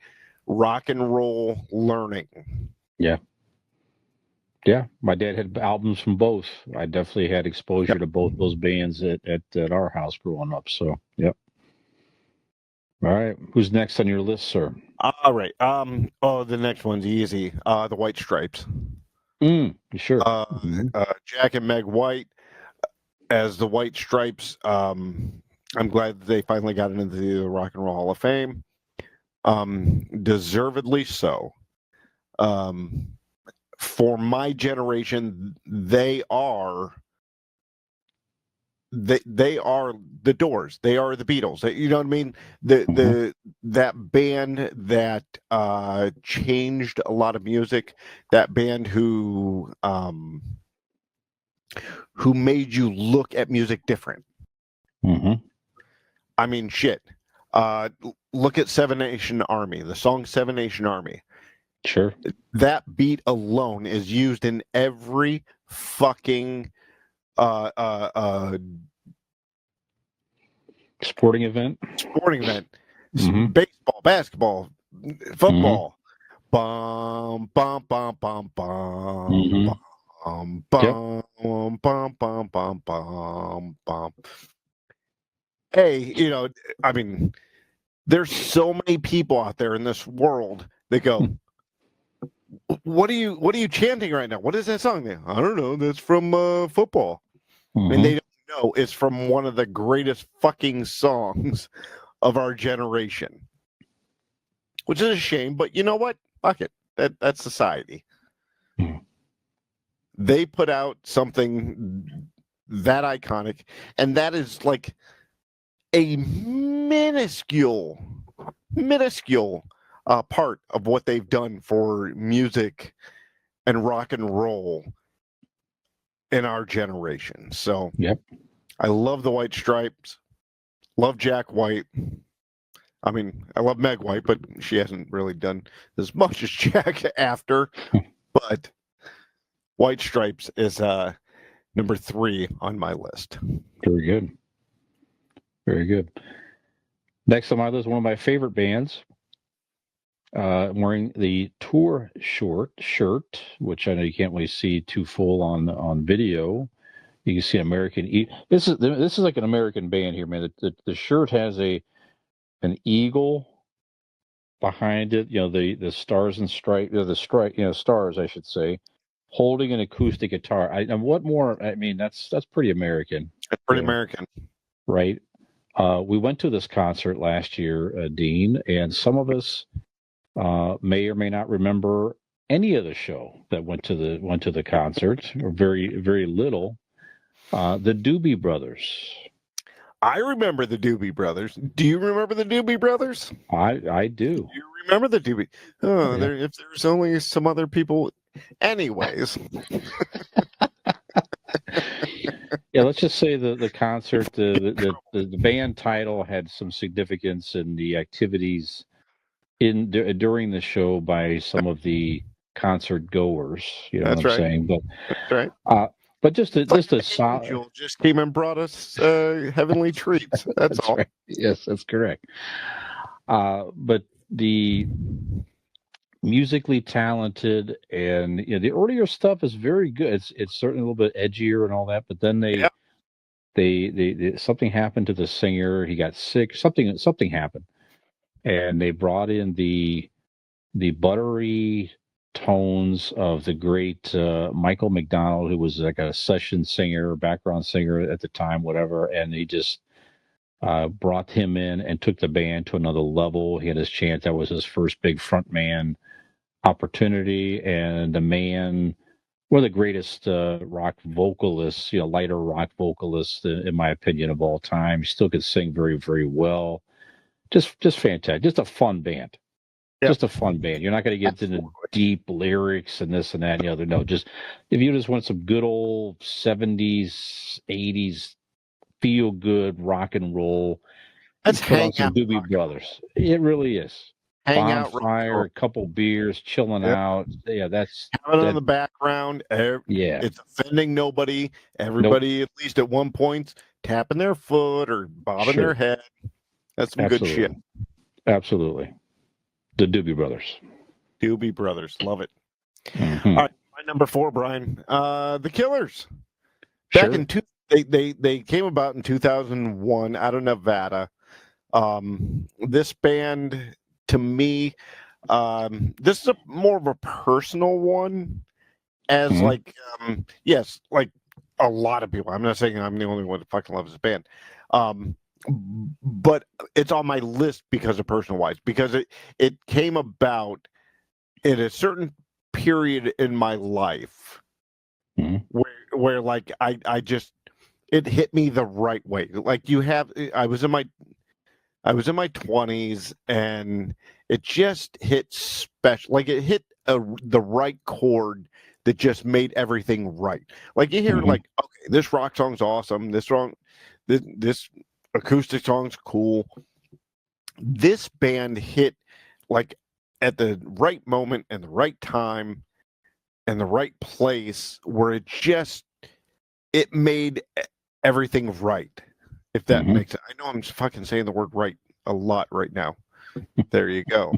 rock and roll learning. Yeah. Yeah, my dad had albums from both. I definitely had exposure to both those bands at our house growing up. So, yep. All right, who's next on your list, sir? All right. The next one's easy. The White Stripes. Sure. Jack and Meg White as the White Stripes. I'm glad that they finally got into the Rock and Roll Hall of Fame. Deservedly so. For my generation, they are the Doors. They are the Beatles. You know what I mean? That band that changed a lot of music. That band who made you look at music different. I mean, shit. Look at Seven Nation Army. The song Seven Nation Army. Sure. That beat alone is used in every fucking sporting event. Baseball, basketball, football. Bum bum bum bum bum bum bum bum bum bum bum bum. Hey, I mean, there's so many people out there in this world that go, what are you chanting right now? What is that song there? I don't know. That's from football. And they don't know it's from one of the greatest fucking songs of our generation. Which is a shame, but you know what? Fuck it. That's society. They put out something that iconic, and that is like a minuscule part of what they've done for music and rock and roll in our generation. So, yep. I love the White Stripes. Love Jack White. I mean, I love Meg White, but she hasn't really done as much as Jack after. But White Stripes is number 3 on my list. Very good. Very good. Next on my list, one of my favorite bands. I'm wearing the tour shirt, which I know you can't really see too full on video. You can see This is like an American band here, man. The shirt has an eagle behind it. You know, the stars and stripe, stars, I should say, holding an acoustic guitar. And what more? I mean, that's pretty American. It's pretty American, right? We went to this concert last year, Dean, and some of us may or may not remember any of the show that went to the concert, or very, very little. The Doobie Brothers. I remember the Doobie Brothers. Do you remember the Doobie Brothers? I do. Do you remember the Doobie? Oh, Yeah. if there's only some other people. Anyways. Yeah, let's just say the concert, the band title had some significance in the activities during the show by some of the concert goers. You know That's what I'm right. saying? But That's right. but just a An solid. angel just came and brought us heavenly treats. That's all. Right. Yes, that's correct. But the musically talented, and the earlier stuff is very good. It's certainly a little bit edgier and all that, but then they something happened to the singer. He got sick. Something happened, and they brought in the buttery tones of the great Michael McDonald, who was like a session singer, background singer at the time, whatever, and he just brought him in and took the band to another level. He had his chance. That was his first big frontman opportunity, and the man, one of the greatest rock vocalists, lighter rock vocalists, in my opinion, of all time. He still could sing very, very well. Just fantastic. Just a fun band. Yep. Just a fun band. You're not going to get into deep lyrics and this and that and the other. No, just if you just want some good old 70s, 80s feel good rock and roll, Let's put on hang some out. Doobie Brothers. It really is. Hang out. Bonfire, a couple beers, chilling out. Yeah, that's having it in the background. Yeah. It's offending nobody. Everybody, at least at one point, tapping their foot or bobbing their head. That's some good shit. Absolutely. The Doobie Brothers. Doobie Brothers. Love it. Mm-hmm. All right. My number 4, Brian. The Killers. Back in they came about in 2001 out of Nevada. This band, to me, this is more of a personal one, as like a lot of people. I'm not saying I'm the only one that fucking loves this band, but it's on my list because of personal wise, because it came about in a certain period in my life where like I just, it hit me the right way. Like I was in my 20s, and it just hit special. Like it hit the right chord that just made everything right. Like you hear like, okay, this rock song's awesome. This acoustic song's cool. This band hit like at the right moment and the right time and the right place, where it made everything right. If that makes it. I know I'm fucking saying the word right a lot right now. There you go.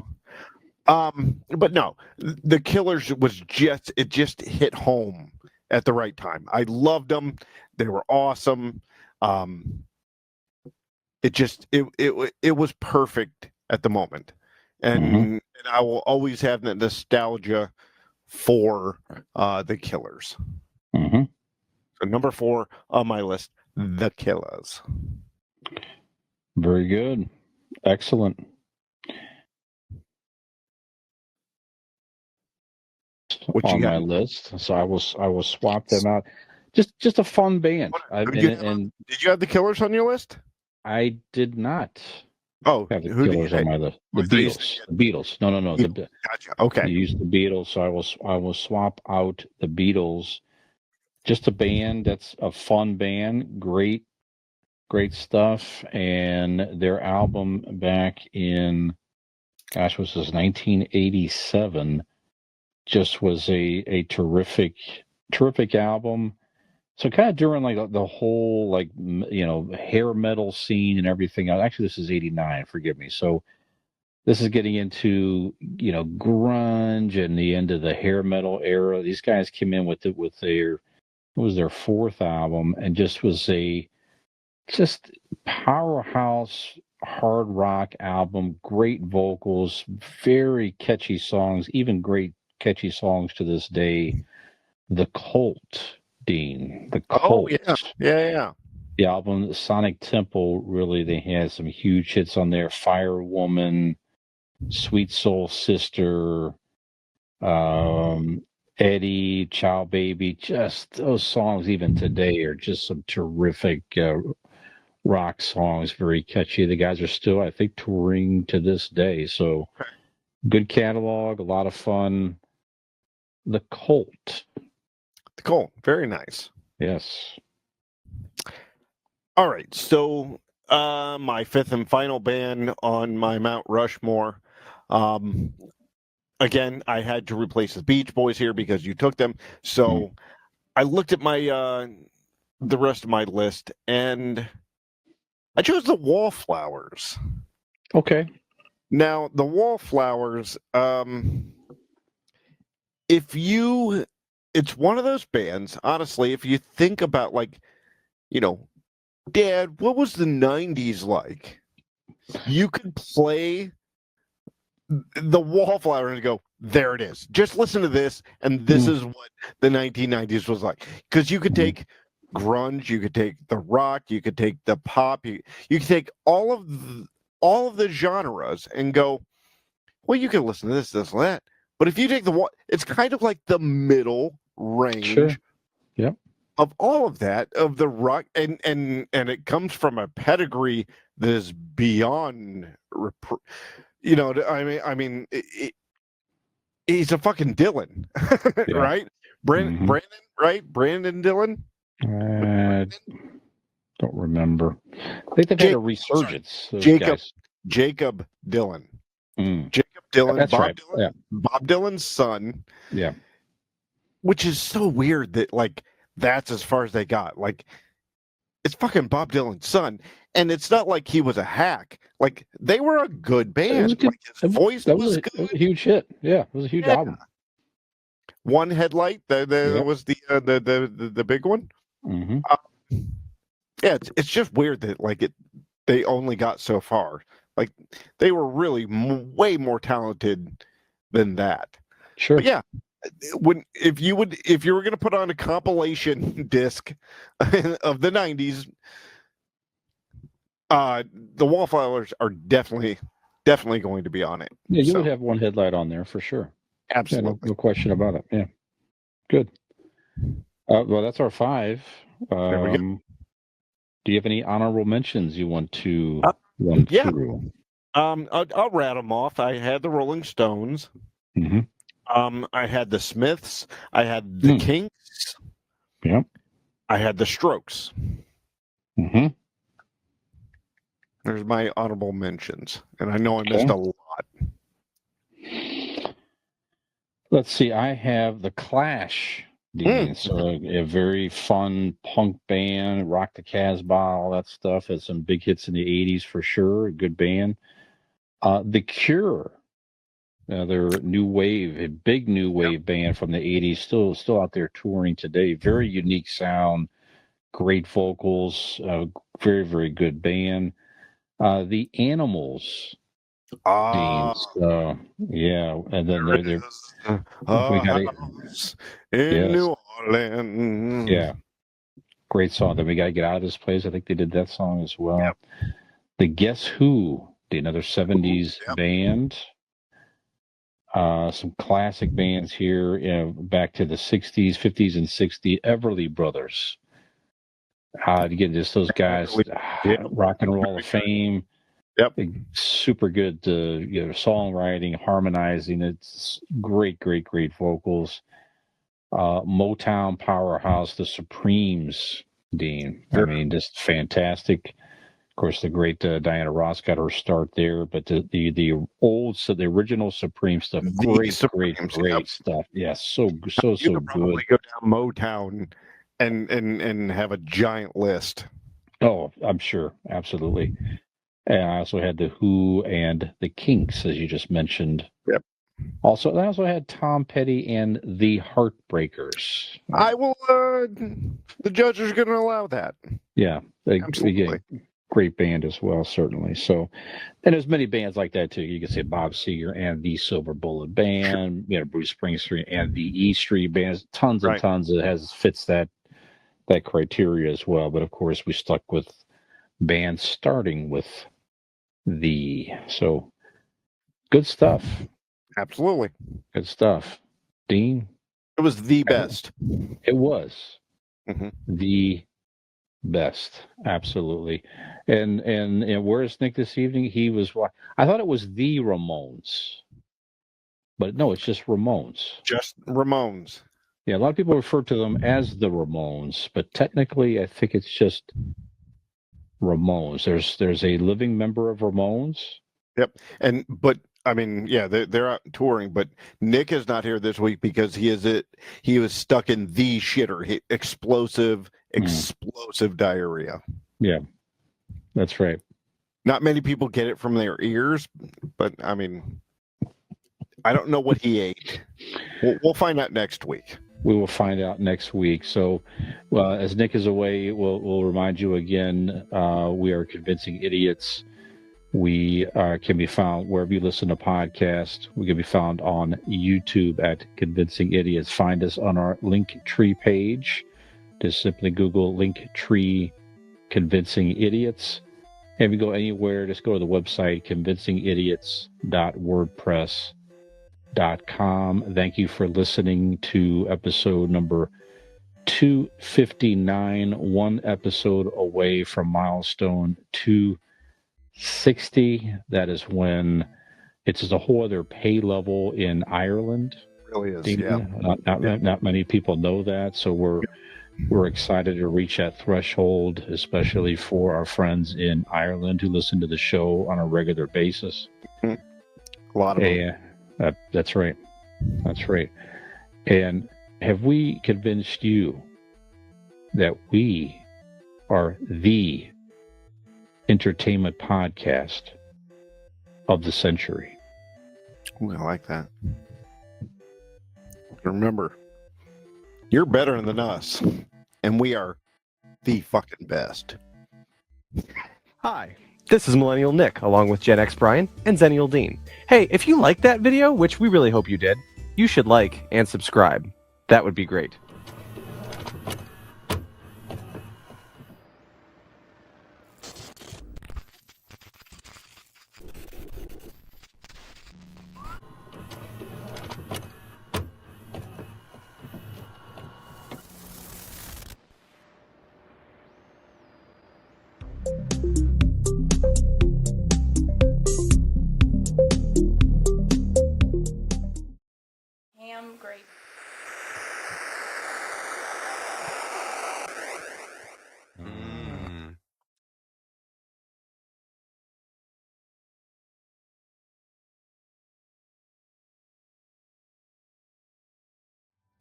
But no, the Killers it just hit home at the right time. I loved them. They were awesome. It was perfect at the moment. And I will always have that nostalgia for the Killers. So number 4 on my list, the Killers. Very good. Excellent. On my list, so I will swap them out. Just a fun band. Did you have the Killers on your list? I did not. Oh, have the Killers on my list. The Beatles. The Beatles. No. Gotcha. Okay. You used the Beatles, so I will swap out the Beatles. Just a band that's a fun band, great Great stuff. And their album back in, gosh, was this 1987? Just was a terrific album. So kind of during like the whole like hair metal scene and everything else. Actually, this is 89. Forgive me. So this is getting into grunge and the end of the hair metal era. These guys came in with their, it was their fourth album, and just was a just powerhouse hard rock album. Great vocals, very catchy songs, even great catchy songs to this day. The Cult, Dean. The Cult. Oh yeah. The album Sonic Temple, really, they had some huge hits on there. Fire Woman, Sweet Soul Sister, Eddie, Child Baby. Just those songs, even today, are just some terrific rock songs. Very catchy. The guys are still, I think, touring to this day. So good catalog, a lot of fun. The Cult. The Cult. Very nice. Yes. All right. So my fifth and final band on my Mount Rushmore. Again, I had to replace the Beach Boys here because you took them. So I looked at my the rest of my list, and I chose the Wallflowers. Okay. Now, the Wallflowers, it's one of those bands, honestly, if you think about, like, Dad, what was the 90s like? You could play the Wallflowers and go, there it is. Just listen to this, and this is what the 1990s was like. Because you could take grunge, you could take the rock, you could take the pop, you could take all of the genres and go, well, you can listen to this, and that. But if you take it's kind of like the middle range. Sure. Yep. Of all of that, of the rock, and it comes from a pedigree that is beyond, he's a fucking Dylan, Yeah. right? Brandon, right? Brandon Dylan. Don't remember. I think they've had a resurgence. those guys. Jacob Dylan. Mm. Jacob Dylan. That's Bob right. Dylan. Yeah. Bob Dylan's son. Yeah. Which is so weird that, like, that's as far as they got. Like, it's fucking Bob Dylan's son, and it's not like he was a hack. Like, they were a good band. Good. Like, his voice was good. It was a huge hit. Yeah, it was a huge album. One Headlight, was the big one. Mm-hmm. Yeah, it's just weird that, like, they only got so far. Like, they were really way more talented than that. Sure. But yeah, if you were going to put on a compilation disc of the 90s, the Wallflowers are definitely going to be on it. Yeah, you would have One Headlight on there for sure. Absolutely. Yeah, no question about it. Yeah. Good. Well, that's our 5. There we go. Do you have any honorable mentions you want to run through? I'll rattle them off. I had the Rolling Stones. Mm-hmm. I had the Smiths. I had the Kinks. Yep. I had the Strokes. Mm-hmm. There's my honorable mentions, and I know I missed a lot. Let's see. I have the Clash. So a very fun punk band, Rock the Casbah, all that stuff. Had some big hits in the 80s for sure. A good band. The Cure, their new wave, a big new wave band from the 80s, still out there touring today. Very unique sound, great vocals, very, very good band. The Animals. Yeah, and then they're in New Orleans. Yeah, great song. Then We Gotta Get Out of This Place. I think they did that song as well. Yep. The Guess Who, another 70s band. Some classic bands here, back to the 60s, 50s, and 60s. Everly Brothers. Again, just those guys, Rock and Roll Hall of Fame. Yep. Super good, songwriting, harmonizing. It's great vocals. Motown powerhouse, the Supremes. Dean. Sure. I mean, just fantastic. Of course, the great Diana Ross got her start there, but the original Supreme stuff, The great Supremes, yep. stuff. Yeah, so You good. could probably go down Motown and have a giant list. Oh, I'm sure, absolutely. And I also had the Who and the Kinks, as you just mentioned. Yep. Also, I also had Tom Petty and the Heartbreakers. I will. The judges are going to allow that. Yeah, Absolutely. great band as well, certainly. So, and there's many bands like that too. You can say Bob Seger and the Silver Bullet Band, Bruce Springsteen and the E Street Bands. Tons and Right. tons that fits that criteria as well. But of course, we stuck with bands starting with the. So, good stuff. Absolutely. Good stuff. Dean? It was the best. It was Mhm. the best. Absolutely. And where's Nick this evening? He was, I thought it was the Ramones. But no, it's just Ramones. Just Ramones. Yeah, a lot of people refer to them as the Ramones, but technically I think it's just Ramones. There's a living member of Ramones. Yep. But I mean, yeah, they're out touring, but Nick is not here this week because he was stuck in the shitter, explosive diarrhea. Yeah, that's right. Not many people get it from their ears, but I mean, I don't know what he ate. We'll find out next week. We will find out next week. So, as Nick is away, we'll remind you again. We are Convincing Idiots. We can be found wherever you listen to podcasts. We can be found on YouTube at Convincing Idiots. Find us on our Linktree page. Just simply Google Linktree Convincing Idiots. And if you go anywhere, just go to the website, convincingidiots.wordpress.com. Thank you for listening to episode number 259, one episode away from milestone 260. That is when it's just a whole other pay level in Ireland. It really is, yeah. Not many people know that, so we're excited to reach that threshold, especially for our friends in Ireland who listen to the show on a regular basis. A lot of them. Yeah, that's right. That's right. And have we convinced you that we are the entertainment podcast of the century? Ooh, I like that. Remember, you're better than us, and we are the fucking best. Hi, this is Millennial Nick, along with Gen X Brian and Zennial Dean. Hey, if you liked that video, which we really hope you did, you should like and subscribe. That would be great. Ham grape.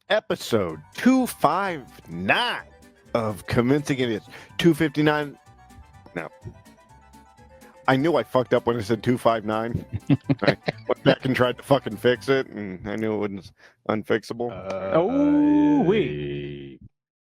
Episode 259 of Convincing Idiots. 259. No. I knew I fucked up when I said 259. I went back and tried to fucking fix it, and I knew it was unfixable. Oh, wait.